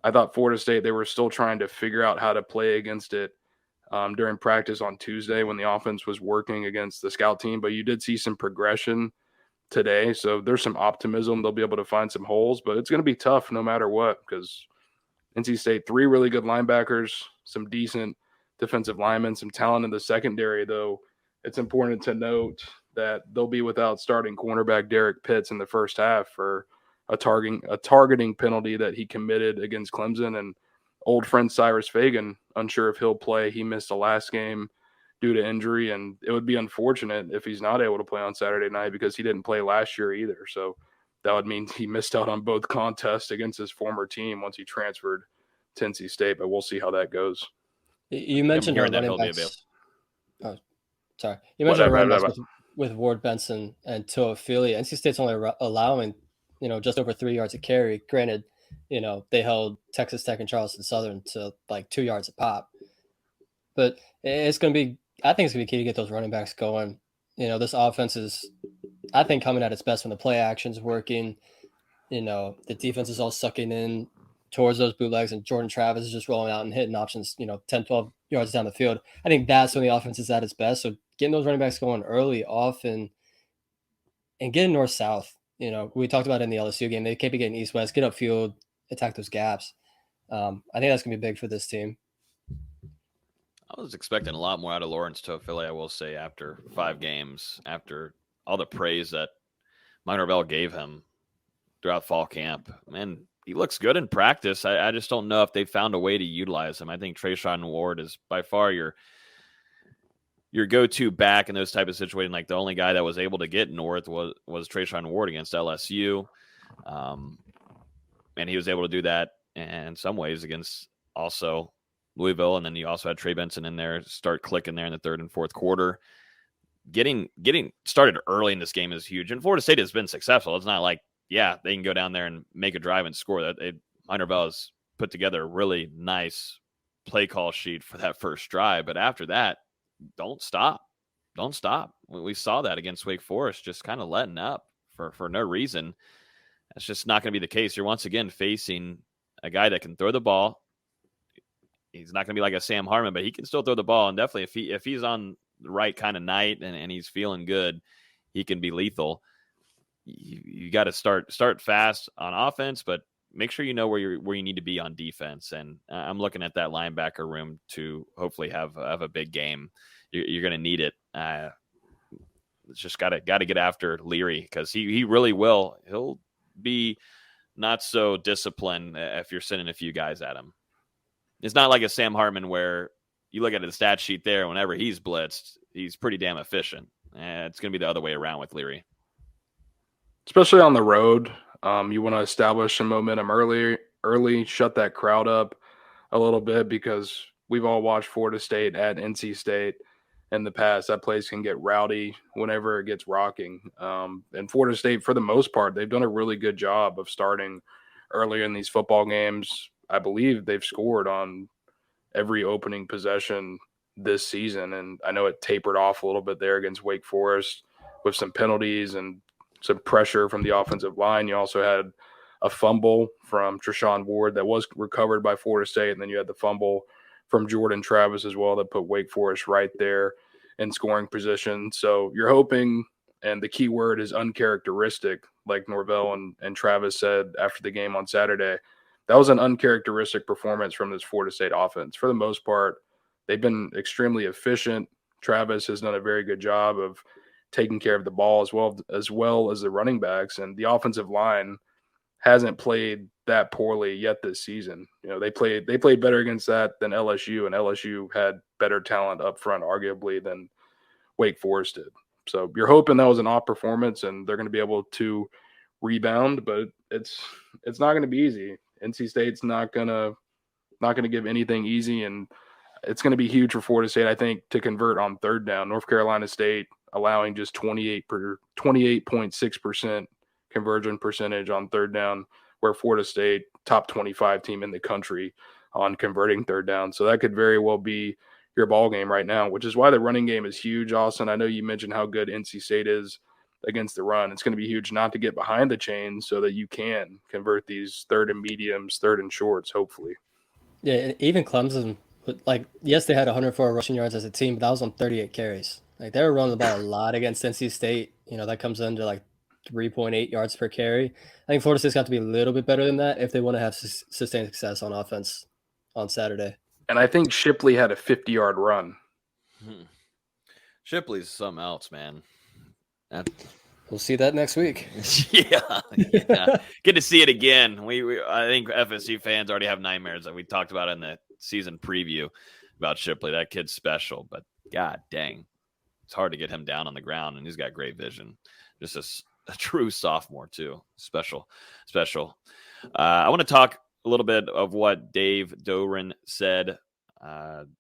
I thought Florida State, they were still trying to figure out how to play against it during practice on Tuesday when the offense was working against the scout team. But you did see some progression today, so there's some optimism they'll be able to find some holes, but it's going to be tough no matter what, because NC State, 3 really good linebackers, some decent defensive linemen, some talent in the secondary, though it's important to note that they'll be without starting cornerback Derek Pitts in the first half for a targeting penalty that he committed against Clemson. And old friend Cyrus Fagan, unsure if he'll play. He missed the last game due to injury, and it would be unfortunate if he's not able to play on Saturday night because he didn't play last year either. So that would mean he missed out on both contests against his former team once he transferred to NC State, but we'll see how that goes. You mentioned our running backs. Oh, sorry. You mentioned running backs with Ward Benson and Toa Philly. NC State's only allowing, just over 3 yards a carry. Granted, they held Texas Tech and Charleston Southern to like 2 yards a pop. But it's going to be, I think it's going to be key to get those running backs going. This offense is, I think, coming at its best when the play action's working. The defense is all sucking in towards those bootlegs, and Jordan Travis is just rolling out and hitting options, 10, 12 yards down the field. I think that's when the offense is at its best. So getting those running backs going early, often, and getting north-south. We talked about it in the LSU game. They can't be getting east-west, get upfield, attack those gaps. I think that's going to be big for this team. I was expecting a lot more out of Lawrence Toafili, I will say, after 5 games, after all the praise that Norvell gave him throughout fall camp. Man, he looks good in practice. I just don't know if they found a way to utilize him. I think Treshaun Ward is by far your go-to back in those type of situations. Like the only guy that was able to get north was Treshaun Ward against LSU. And he was able to do that in some ways against also Louisville. And then you also had Trey Benson in there start clicking there in the third and fourth quarter. Getting started early in this game is huge. And Florida State has been successful. It's not like, yeah, they can go down there and make a drive and score. That Norvell has put together a really nice play call sheet for that first drive. But after that, don't stop. Don't stop. We saw that against Wake Forest, just kind of letting up for no reason. That's just not going to be the case. You're once again facing a guy that can throw the ball. He's not going to be like a Sam Hartman, but he can still throw the ball. And definitely if he's on the right kind of night and he's feeling good, he can be lethal. You got to start fast on offense, but make sure you know where you need to be on defense. And I'm looking at that linebacker room to hopefully have a big game. You're going to need it. It's just got to get after Leary because he really will. He'll be not so disciplined if you're sending a few guys at him. It's not like a Sam Hartman where you look at the stat sheet there. Whenever he's blitzed, he's pretty damn efficient. It's going to be the other way around with Leary. Especially on the road. You want to establish some momentum early, shut that crowd up a little bit, because we've all watched Florida State at NC State in the past. That place can get rowdy whenever it gets rocking. And Florida State, for the most part, they've done a really good job of starting earlier in these football games. I believe they've scored on every opening possession this season, and I know it tapered off a little bit there against Wake Forest with some penalties and some pressure from the offensive line. You also had a fumble from Treshaun Ward that was recovered by Florida State, and then you had the fumble from Jordan Travis as well that put Wake Forest right there in scoring position. So you're hoping, and the key word is uncharacteristic, like Norvell and Travis said after the game on Saturday. That was an uncharacteristic performance from this Florida State offense. For the most part, they've been extremely efficient. Travis has done a very good job of taking care of the ball as well as the running backs, and the offensive line hasn't played that poorly yet this season. You know, they played better against that than LSU, and LSU had better talent up front, arguably, than Wake Forest did. So you're hoping that was an off performance and they're going to be able to rebound, but it's not going to be easy. NC State's not going to give anything easy, and it's going to be huge for Florida State, I think, to convert on third down. North Carolina State allowing just 28.6% conversion percentage on third down, where Florida State, top 25 team in the country on converting third down. So that could very well be your ball game right now, which is why the running game is huge. Austin, I know you mentioned how good NC State is against the run. It's going to be huge not to get behind the chains so that you can convert these third and mediums, third and shorts, hopefully. Yeah, even Clemson, like, yes, they had 104 rushing yards as a team, but that was on 38 carries. Like, they were running the ball a lot against NC State. You know, that comes into like 3.8 yards per carry. I think Florida State's got to be a little bit better than that if they want to have sustained success on offense on Saturday. And I think Shipley had a 50-yard run. Shipley's something else, man. We'll see that next week. yeah. Good to see it again. I think FSU fans already have nightmares that we talked about in the season preview about Shipley. That kid's special, but god dang, it's hard to get him down on the ground, and he's got great vision. Just a true sophomore too. Special. I want to talk a little bit of what Dave Doeren said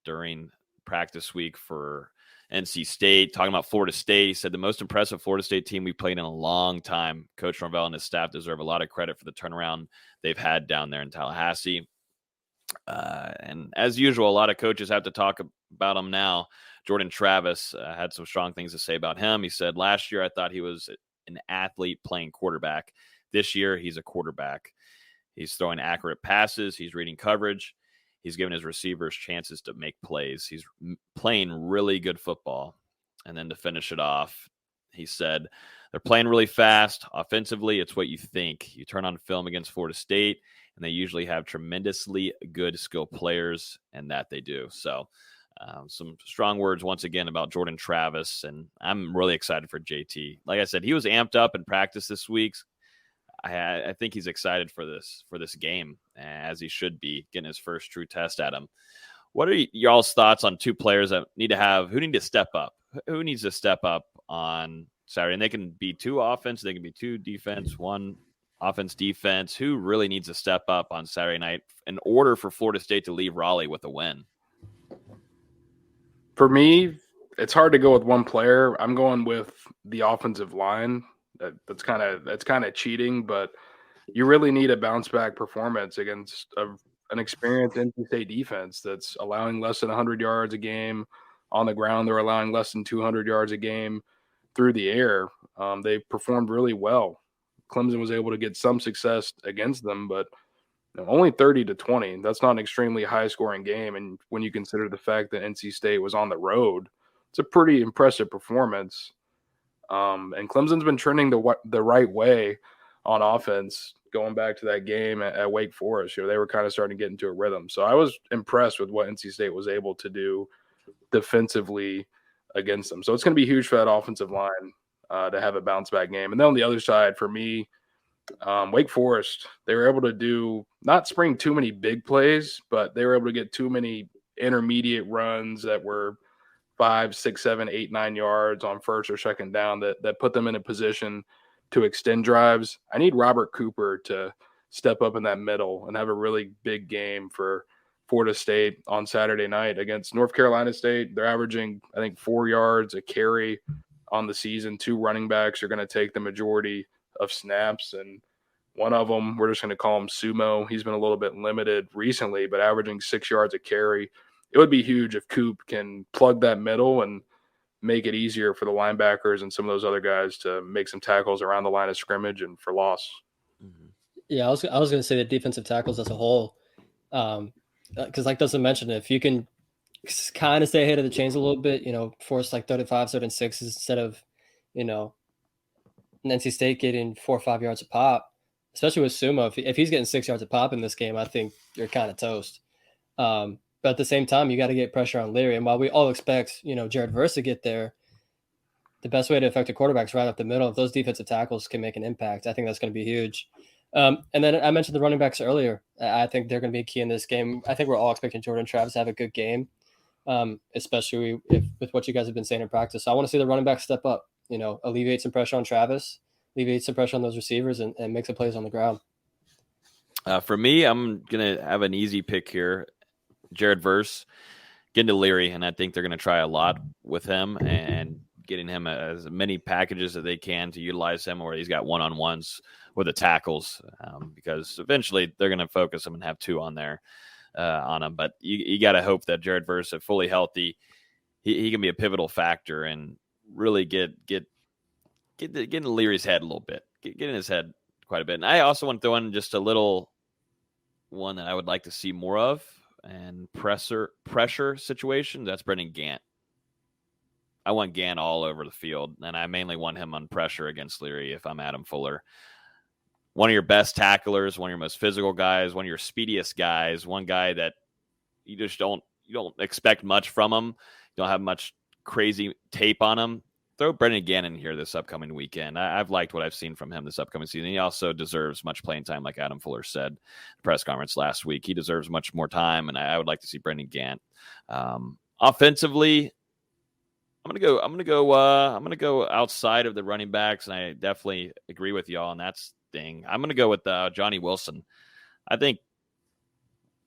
during practice week for NC State, talking about Florida State. He said the most impressive Florida State team we've played in a long time. Coach Norvell and his staff deserve a lot of credit for the turnaround they've had down there in Tallahassee. And as usual, a lot of coaches have to talk about him now. Jordan Travis had some strong things to say about him. He said, last year I thought he was an athlete playing quarterback. This year he's a quarterback. He's throwing accurate passes. He's reading coverage. He's giving his receivers chances to make plays. He's playing really good football. And then to finish it off, he said, they're playing really fast. Offensively, it's what you think. You turn on film against Florida State, and they usually have tremendously good skill players, and that they do. So some strong words once again about Jordan Travis, and I'm really excited for JT. Like I said, he was amped up in practice this week. I think he's excited for this game, as he should be, getting his first true test at him. What are y'all's thoughts on two players that need to step up? Who needs to step up on Saturday? And they can be two offense, they can be two defense, one offense, defense. Who really needs to step up on Saturday night in order for Florida State to leave Raleigh with a win? For me, it's hard to go with one player. I'm going with the offensive line. That's kind of cheating, but you really need a bounce back performance against an experienced NC State defense that's allowing less than 100 yards a game on the ground. They're allowing less than 200 yards a game through the air. They performed really well. Clemson was able to get some success against them, but only 30-20. That's not an extremely high scoring game. And when you consider the fact that NC State was on the road, it's a pretty impressive performance. And Clemson's been trending the right way on offense going back to that game at Wake Forest. They were kind of starting to get into a rhythm. So I was impressed with what NC State was able to do defensively against them. So it's going to be huge for that offensive line to have a bounce back game. And then on the other side, for me, Wake Forest, they were able to not spring too many big plays, but they were able to get too many intermediate runs that were 5, 6, 7, 8, 9 yards on first or second down that put them in a position to extend drives. I need Robert Cooper to step up in that middle and have a really big game for Florida State on Saturday night against North Carolina State. They're averaging, I think, 4 yards a carry on the season. 2 running backs are going to take the majority of snaps, and one of them, we're just going to call him Sumo. He's been a little bit limited recently, but averaging 6 yards a carry. It would be huge if Coop can plug that middle and make it easier for the linebackers and some of those other guys to make some tackles around the line of scrimmage and for loss. Yeah, I was going to say the defensive tackles as a whole, because like Dustin mentioned, if you can kind of stay ahead of the chains a little bit, force like 35, 36 instead of, NC State getting 4 or 5 yards a pop, especially with Sumo. If he's getting 6 yards a pop in this game, I think you're kind of toast. But at the same time, you got to get pressure on Leary. And while we all expect, Jared Verse to get there, the best way to affect a quarterback is right up the middle. If those defensive tackles can make an impact, I think that's going to be huge. And then I mentioned the running backs earlier. I think they're going to be key in this game. I think we're all expecting Jordan Travis to have a good game, especially with what you guys have been saying in practice. So I want to see the running back step up, alleviate some pressure on Travis, alleviate some pressure on those receivers, and make some plays on the ground. For me, I'm going to have an easy pick here. Jared Verse, getting to Leary, and I think they're going to try a lot with him and getting him as many packages that they can to utilize him, where he's got one-on-ones with the tackles, because eventually they're going to focus him and have 2 on there on him. But you got to hope that Jared Verse, if fully healthy, he can be a pivotal factor and really get in Leary's head a little bit, get in his head quite a bit. And I also want to throw in just a little one that I would like to see more of, and pressure situation. That's Brendan Gant. I want Gant all over the field, and I mainly want him on pressure against Leary if I'm Adam Fuller. One of your best tacklers, one of your most physical guys, one of your speediest guys, one guy that you just don't expect much from him. You don't have much crazy tape on him. Throw Brendan Gant in here this upcoming weekend. I've liked what I've seen from him this upcoming season. He also deserves much playing time, like Adam Fuller said in the press conference last week. He deserves much more time, and I would like to see Brendan Gant. Offensively, I'm gonna go outside of the running backs, and I definitely agree with y'all on that thing. I'm gonna go with Johnny Wilson. I think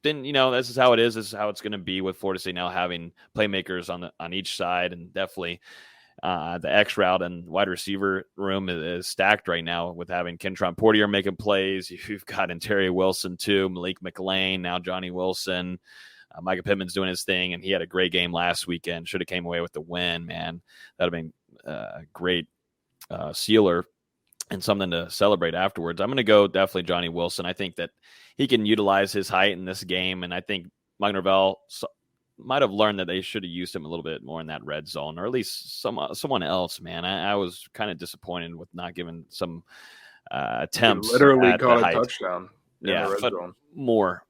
this is how it is. This is how it's gonna be with Florida State now having playmakers on each side, and definitely. The X route and wide receiver room is stacked right now with having Kentron Portier making plays. You've got Ontario Wilson too, Malik McLean, now Johnny Wilson. Micah Pittman's doing his thing, and he had a great game last weekend. Should have came away with the win, man. That would have been a great sealer and something to celebrate afterwards. I'm going to go definitely Johnny Wilson. I think that he can utilize his height in this game, and I think Mike Norvell might have learned that they should have used him a little bit more in that red zone, or at least someone else, man. I was kind of disappointed with not giving some attempts. He literally caught a touchdown. Yeah, the red zone. More.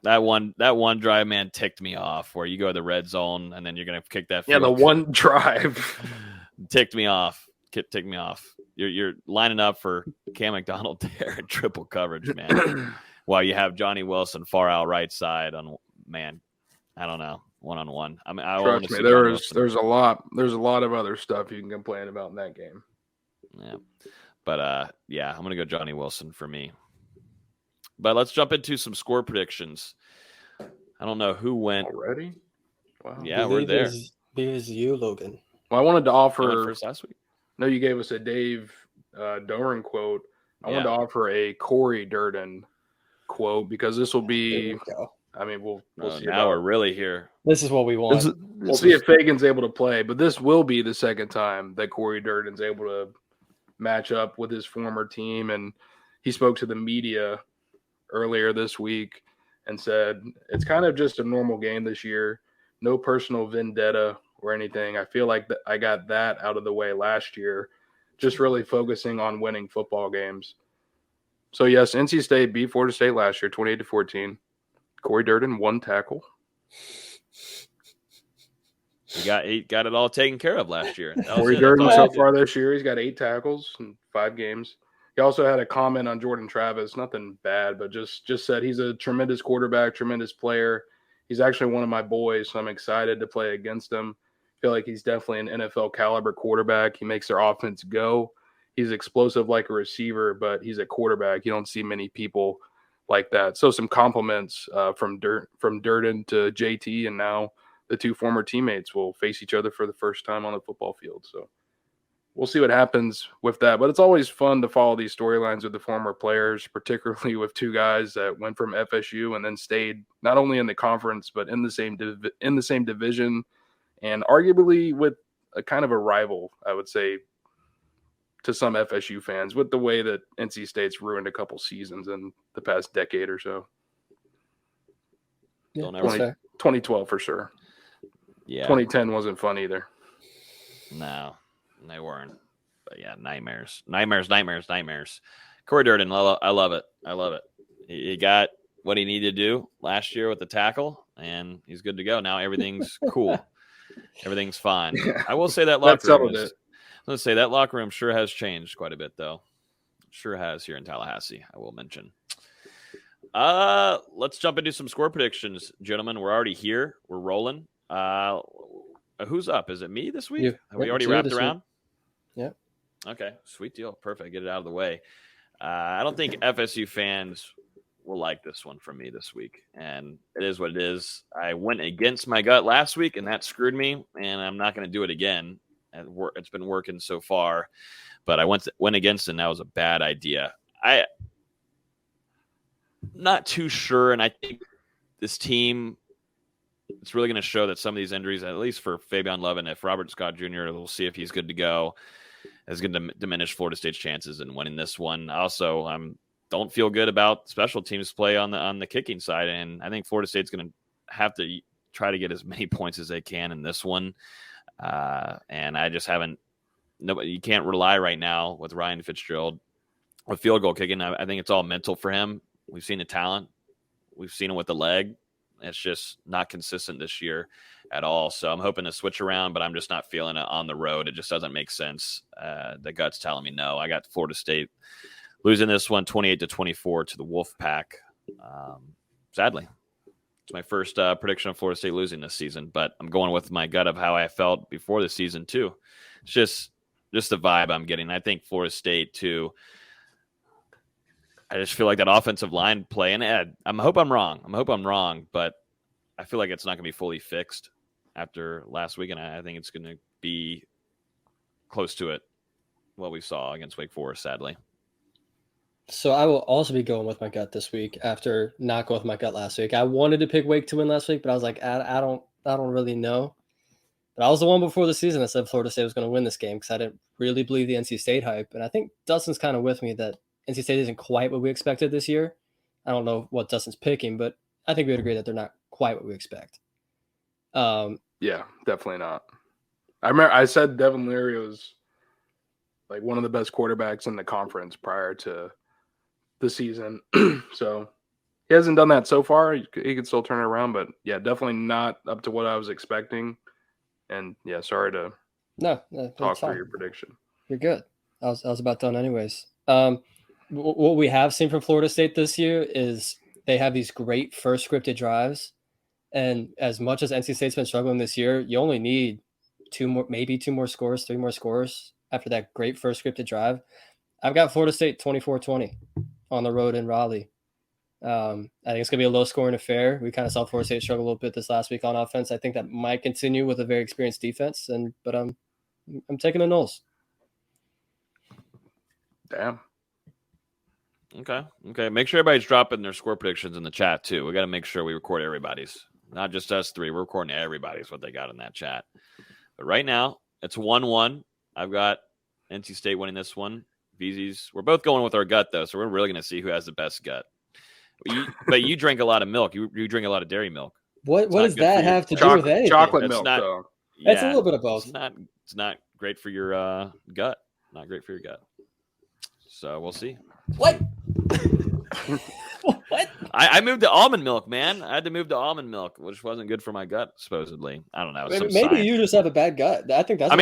That one drive, man, ticked me off, where you go to the red zone and then you're going to kick that field. Yeah, the one drive. ticked me off. You're lining up for Cam McDonald there in triple coverage, man. While you have Johnny Wilson far out right side on, man, I don't know, one-on-one. I mean, trust me, there's a lot of other stuff you can complain about in that game. Yeah, but I'm gonna go Johnny Wilson for me. But let's jump into some score predictions. I don't know who went already. Wow. Yeah, we're there. Is you, Logan? Well, I wanted to offer first last week. No, you gave us a Dave Doran quote. I wanted to offer a Corey Durden quote, because this will be. I mean, we'll see. Now we're really here. This is what we want. We'll see if Fagan's able to play, but this will be the second time that Corey Durden's able to match up with his former team. And he spoke to the media earlier this week and said, it's kind of just a normal game this year. No personal vendetta or anything. I feel like I got that out of the way last year, just really focusing on winning football games. So, yes, NC State beat Florida State last year, 28-14. Corey Durden, 1 tackle. He got it all taken care of last year. Corey Durden so far this year, he's got 8 tackles in 5 games. He also had a comment on Jordan Travis, nothing bad, but just said he's a tremendous quarterback, tremendous player. He's actually one of my boys, so I'm excited to play against him. I feel like he's definitely an NFL caliber quarterback. He makes their offense go. He's explosive like a receiver, but he's a quarterback. You don't see many people like that. So some compliments from Durden to JT, and now the two former teammates will face each other for the first time on the football field. So we'll see what happens with that. But it's always fun to follow these storylines with the former players, particularly with two guys that went from FSU and then stayed not only in the conference but in the same division, and arguably with a kind of a rival, I would say, to some FSU fans, with the way that NC State's ruined a couple seasons in the past decade or so. Yeah, 2012 for sure. Yeah. 2010 wasn't fun either. No, they weren't. But yeah, nightmares. Corey Durden, I love it. He got what he needed to do last year with the tackle, and he's good to go. Now everything's cool. Everything's fine. I will say that locker room that locker room sure has changed quite a bit, though. Sure has here in Tallahassee, I will mention. Let's jump into some score predictions, gentlemen. We're already here. We're rolling. Who's up? Is it me this week? Have we already wrapped around? Yeah. Okay, sweet deal. Perfect. Get it out of the way. I don't think FSU fans will like this one from me this week, and it is what it is. I went against my gut last week, and that screwed me, and I'm not going to do it again. It's been working so far, but I went against it, and that was a bad idea. I'm not too sure, and I think this team, it's really going to show that some of these injuries, at least for Fabian Love, and if Robert Scott Jr., we'll see if he's good to go, is going to diminish Florida State's chances in winning this one. Also, don't feel good about special teams play on the kicking side, and I think Florida State's going to have to try to get as many points as they can in this one. And I just haven't. You can't rely right now with Ryan Fitzgerald with field goal kicking. I think it's all mental for him. We've seen the talent. We've seen him with the leg. It's just not consistent this year at all. So I'm hoping to switch around, but I'm just not feeling it on the road. It just doesn't make sense. The gut's telling me no. I got Florida State losing this one 28-24 to the Wolfpack. Sadly, it's my first prediction of Florida State losing this season, but I'm going with my gut of how I felt before the season too. It's just the vibe I'm getting. I think Florida State too. I just feel like that offensive line play, and I hope I'm wrong, but I feel like it's not going to be fully fixed after last week, and I think it's going to be close to it, what we saw against Wake Forest, sadly. So I will also be going with my gut this week after not going with my gut last week. I wanted to pick Wake to win last week, but I was like, I don't really know. But I was the one before the season that said Florida State was going to win this game because I didn't really believe the NC State hype. And I think Dustin's kind of with me that NC State isn't quite what we expected this year. I don't know what Dustin's picking, but I think we would agree that they're not quite what we expect. Yeah, definitely not. I remember I said Devin Leary was like one of the best quarterbacks in the conference prior to the season. So he hasn't done that so far. He could still turn it around, but yeah, definitely not up to what I was expecting. And yeah, sorry to talk through your prediction. You're good. I was about done anyways. What we have seen from Florida State this year is they have these great first scripted drives. And as much as NC State's been struggling this year, you only need three more scores after that great first scripted drive. I've got Florida State 24-20 on the road in Raleigh. I think it's going to be a low-scoring affair. We kind of saw Florida State struggle a little bit this last week on offense. I think that might continue with a very experienced defense, but I'm taking the Noles. Damn. Okay. Make sure everybody's dropping their score predictions in the chat, too. We got to make sure we record everybody's. Not just us three. We're recording everybody's what they got in that chat. But right now, it's 1-1. I've got NC State winning this one. VZ's. We're both going with our gut, though, so we're really going to see who has the best gut. But you drink a lot of milk. You drink a lot to milk. What does that have to do with anything? Chocolate milk, though. It's a little bit of both. It's not great for your gut. Not great for your gut. So we'll see. What? What? I moved to almond milk, man. I had to move to almond milk, which wasn't good for my gut, supposedly. I don't know. Maybe you just have a bad gut. I think that's. I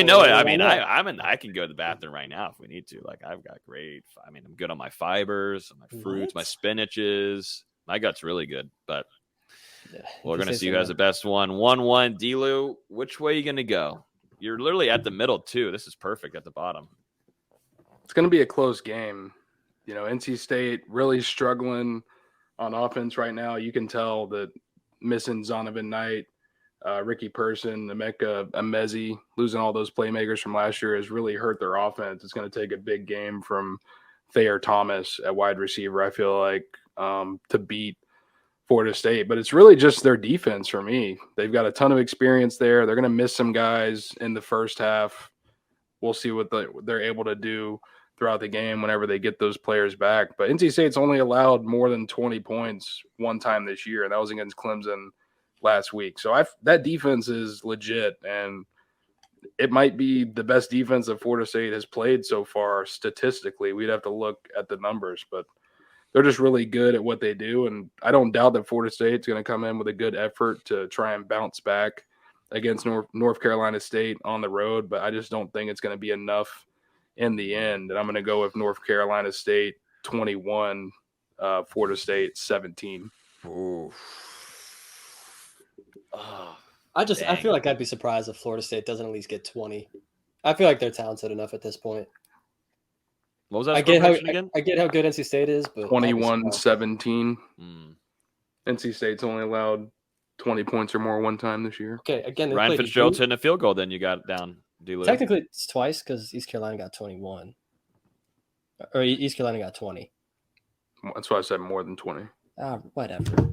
can go to the bathroom right now if we need to. Like I've got great. I mean, I'm good on my fibers, my fruits, my spinaches. My gut's really good, but we're gonna see who has the best one. 1-1. D-Lou, which way are you gonna go? You're literally at the middle too. This is perfect at the bottom. It's gonna be a close game. You know, NC State really struggling on offense right now. You can tell that missing Zonovan Knight, Ricky Person, Emeka Emezi, losing all those playmakers from last year has really hurt their offense. It's going to take a big game from Thayer Thomas at wide receiver, I feel like, to beat Florida State. But it's really just their defense for me. They've got a ton of experience there. They're going to miss some guys in the first half. We'll see what they're able to do throughout the game whenever they get those players back. But NC State's only allowed more than 20 points one time this year, and that was against Clemson last week. So that defense is legit, and it might be the best defense that Florida State has played so far statistically. We'd have to look at the numbers, but they're just really good at what they do, and I don't doubt that Florida State's going to come in with a good effort to try and bounce back against North Carolina State on the road, but I just don't think it's going to be enough in the end. And I'm going to go with North Carolina State 21, Florida State 17. Ooh. Oh, I feel like I'd be surprised if Florida State doesn't at least get 20. I feel like they're talented enough at this point. What was that? I get how good NC State is, but 21-17. NC State's only allowed 20 points or more one time this year. Okay, again, Ryan Fitzgerald's hitting a field goal. Then you got it down. D-Lou. Technically, it's twice because East Carolina got 21, or East Carolina got 20. That's why I said more than 20. Whatever.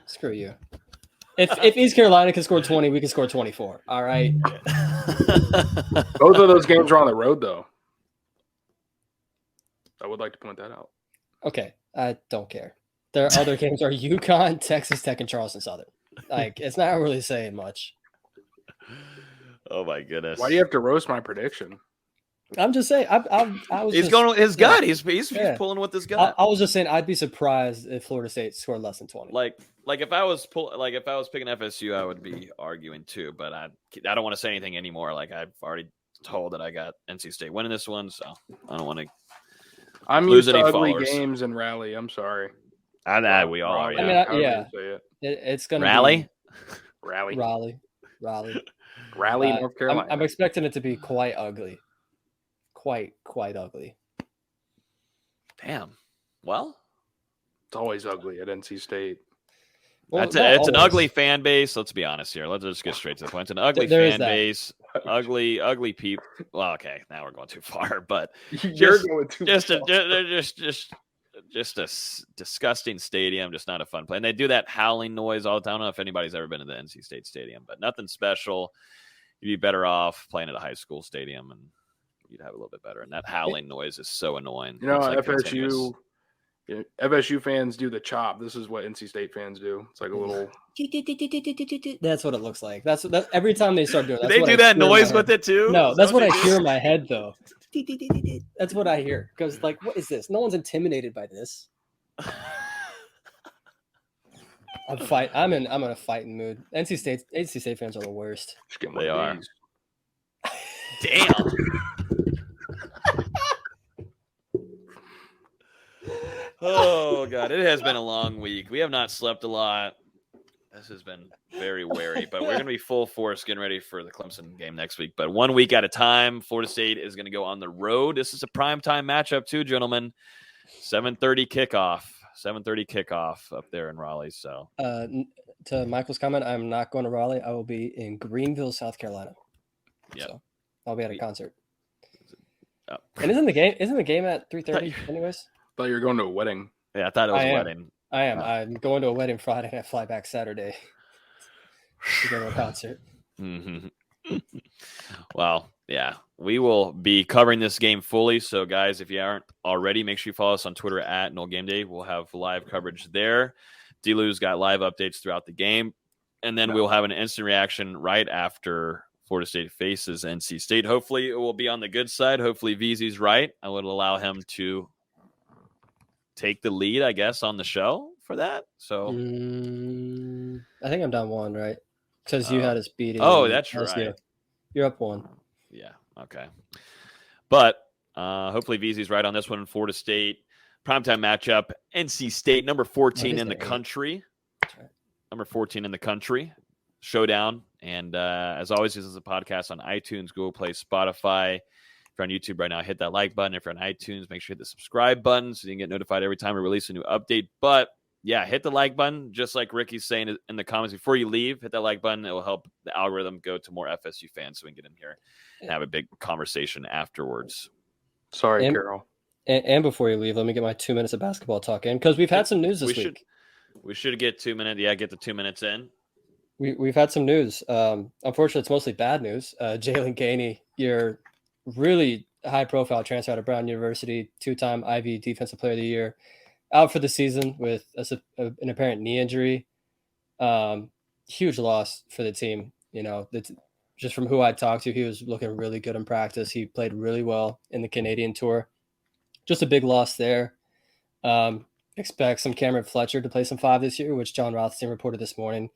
Screw you. If East Carolina can score 20, we can score 24. All right. Both of those games are on the road, though. I would like to point that out. Okay, I don't care. Their other games are UConn, Texas Tech, and Charleston Southern. Like, it's not really saying much. Oh my goodness! Why do you have to roast my prediction? I'm just saying. I was. He's going with his gut. He's pulling with his gut. I was just saying. I'd be surprised if Florida State scored less than 20. Like if I was picking FSU, I would be arguing too. But I don't want to say anything anymore. Like I've already told that I got NC State winning this one, so I don't want to. I'm used to ugly games and Rally. I'm sorry. We all are. Yeah. I mean, it's going to Rally. Rally, North Carolina. I'm expecting it to be quite ugly. Quite ugly. Damn. Well, it's always ugly at NC State. Well, it's an ugly fan base. Let's be honest here. Let's just get straight to the point. It's an ugly fan base. Ugly people. Well, okay, now we're going too far, but you're going too far. Just a disgusting stadium, just not a fun play. And they do that howling noise all the time. I don't know if anybody's ever been to the NC State Stadium, but nothing special. You'd be better off playing at a high school stadium, and you'd have a little bit better. And that howling noise is so annoying. You know, FSU fans do the chop. This is what NC State fans do. It's like a little. That's what it looks like. That's every time they start doing. Do they do that noise with it too? No, that's what I hear in my head though. That's what I hear. Because like, what is this? No one's intimidated by this. I'm in a fighting mood. NC State fans are the worst. They are. Damn. Oh God, it has been a long week. We have not slept a lot. This has been very wary, but we're going to be full force getting ready for the Clemson game next week. But 1 week at a time, Florida State is going to go on the road. This is a primetime matchup too, gentlemen. 7:30 kickoff. 7:30 kickoff up there in Raleigh. So, to Michael's comment, I'm not going to Raleigh. I will be in Greenville, South Carolina. Yeah, so I'll be at a concert. Oh. And isn't the game at 3:30? Anyways, I thought you were going to a wedding. Yeah, I thought it was a wedding. I am. I'm going to a wedding Friday and I fly back Saturday to go to a concert. Mm-hmm. Well, yeah, we will be covering this game fully. So, guys, if you aren't already, make sure you follow us on Twitter at Noel Game Day. We'll have live coverage there. D-Lou's got live updates throughout the game. And then we'll have an instant reaction right after Florida State faces NC State. Hopefully, it will be on the good side. Hopefully, VZ's right. I would allow him to take the lead, I guess, on the show for that. So I think I'm down 1, right? Because you had us beating. Oh, that's LSU. right. You're up 1. Yeah. Okay. But hopefully VZ's right on this one. Florida State primetime matchup. NC State, number 14 in the country. Right. Number 14 in the country. Showdown. And as always, this is a podcast on iTunes, Google Play, Spotify. If you're on YouTube right now, hit that like button. If you're on iTunes, make sure you hit the subscribe button so you can get notified every time we release a new update. But yeah, hit the like button, just like Ricky's saying in the comments before you leave. Hit that like button. It will help the algorithm go to more FSU fans so we can get in here and have a big conversation afterwards. Sorry, Carol. And before you leave, let me get my 2 minutes of basketball talk in because we've had some news this week. We should get 2 minutes. Yeah, get the 2 minutes in. We've had some news. Unfortunately, it's mostly bad news. Jalen Gainey, your really high-profile transfer out of Brown University, 2-time Ivy Defensive Player of the Year, out for the season with an apparent knee injury. Huge loss for the team. You know, just from who I talked to, he was looking really good in practice. He played really well in the Canadian Tour. Just a big loss there. Expect some Cameron Fletcher to play some 5 this year, which John Rothstein reported this morning.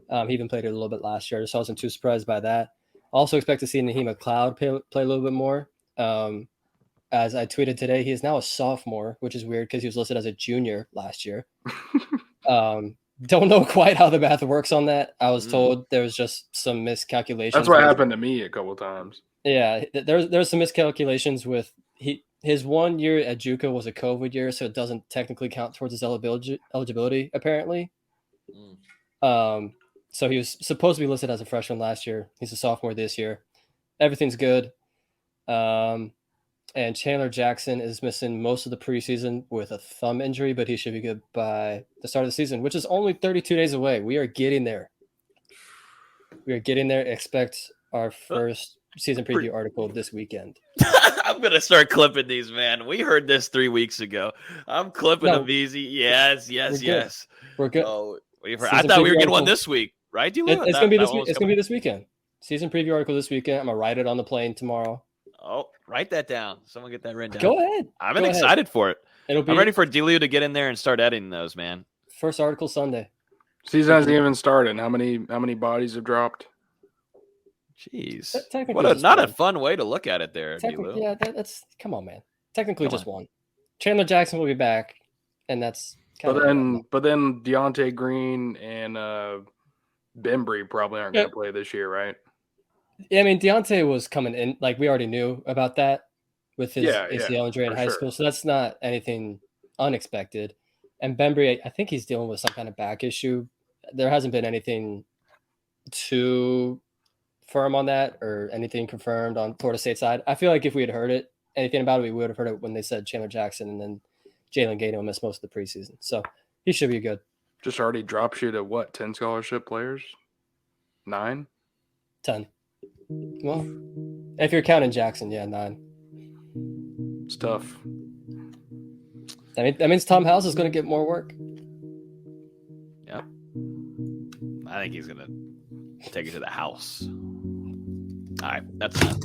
He even played it a little bit last year, so I wasn't too surprised by that. Also expect to see Naheem McLeod play a little bit more. As I tweeted today, he is now a sophomore, which is weird because he was listed as a junior last year. Don't know quite how the math works on that. I was told there was just some miscalculations. That's what happened to me a couple of times. Yeah, there's some miscalculations with his 1 year at JUCO was a COVID year, so it doesn't technically count towards his eligibility apparently. So he was supposed to be listed as a freshman last year. He's a sophomore this year. Everything's good. And Chandler Jackson is missing most of the preseason with a thumb injury, but he should be good by the start of the season, which is only 32 days away. We are getting there. Expect our first season preview article this weekend. I'm going to start clipping these, man. We heard this 3 weeks ago. I'm clipping them easy. Yes. We're good. Oh, I thought we were getting one this week, right? It's going to be this week. It's going to be this weekend. Season preview article this weekend. I'm going to write it on the plane tomorrow. Oh, write that down. Someone get that written down. Go ahead. I'm excited for it. I'm ready for Deleu to get in there and start editing those, man. First article Sunday. Season hasn't even started. How many bodies have dropped? Jeez. Not a fun way to look at it there, Deleu. Yeah, that's come on, man. Technically just one. Chandler Jackson will be back, and that's but then Deontay Green and Bembry probably aren't going to play this year, right? Yeah, I mean, Deontay was coming in, like we already knew about that with his ACL injury in high school, so that's not anything unexpected. And Bembry, I think he's dealing with some kind of back issue. There hasn't been anything too firm on that or anything confirmed on Florida State side. I feel like if we had heard anything about it, we would have heard it when they said Chandler Jackson and then Jalen Gainey will miss most of the preseason. So he should be good. Just already drops you to what, 10 scholarship players? 9? 10. Well, if you're counting Jackson, 9. It's tough. That means Tom House is going to get more work. Yep. I think he's going to take it to the house. All right, that's enough.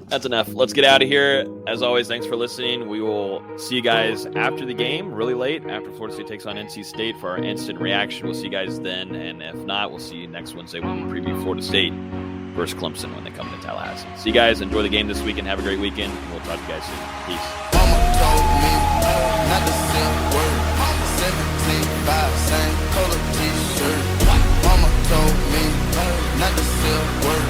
That's enough. Let's get out of here. As always, thanks for listening. We will see you guys after the game, really late, after Florida State takes on NC State for our instant reaction. We'll see you guys then, and if not, we'll see you next Wednesday when we preview Florida State versus Clemson when they come to Tallahassee. See you guys. Enjoy the game this weekend. Have a great weekend. And we'll talk to you guys soon. Peace. Mama told me not to sell word. 17.5, same color t-shirt. Mama told me not to sell word.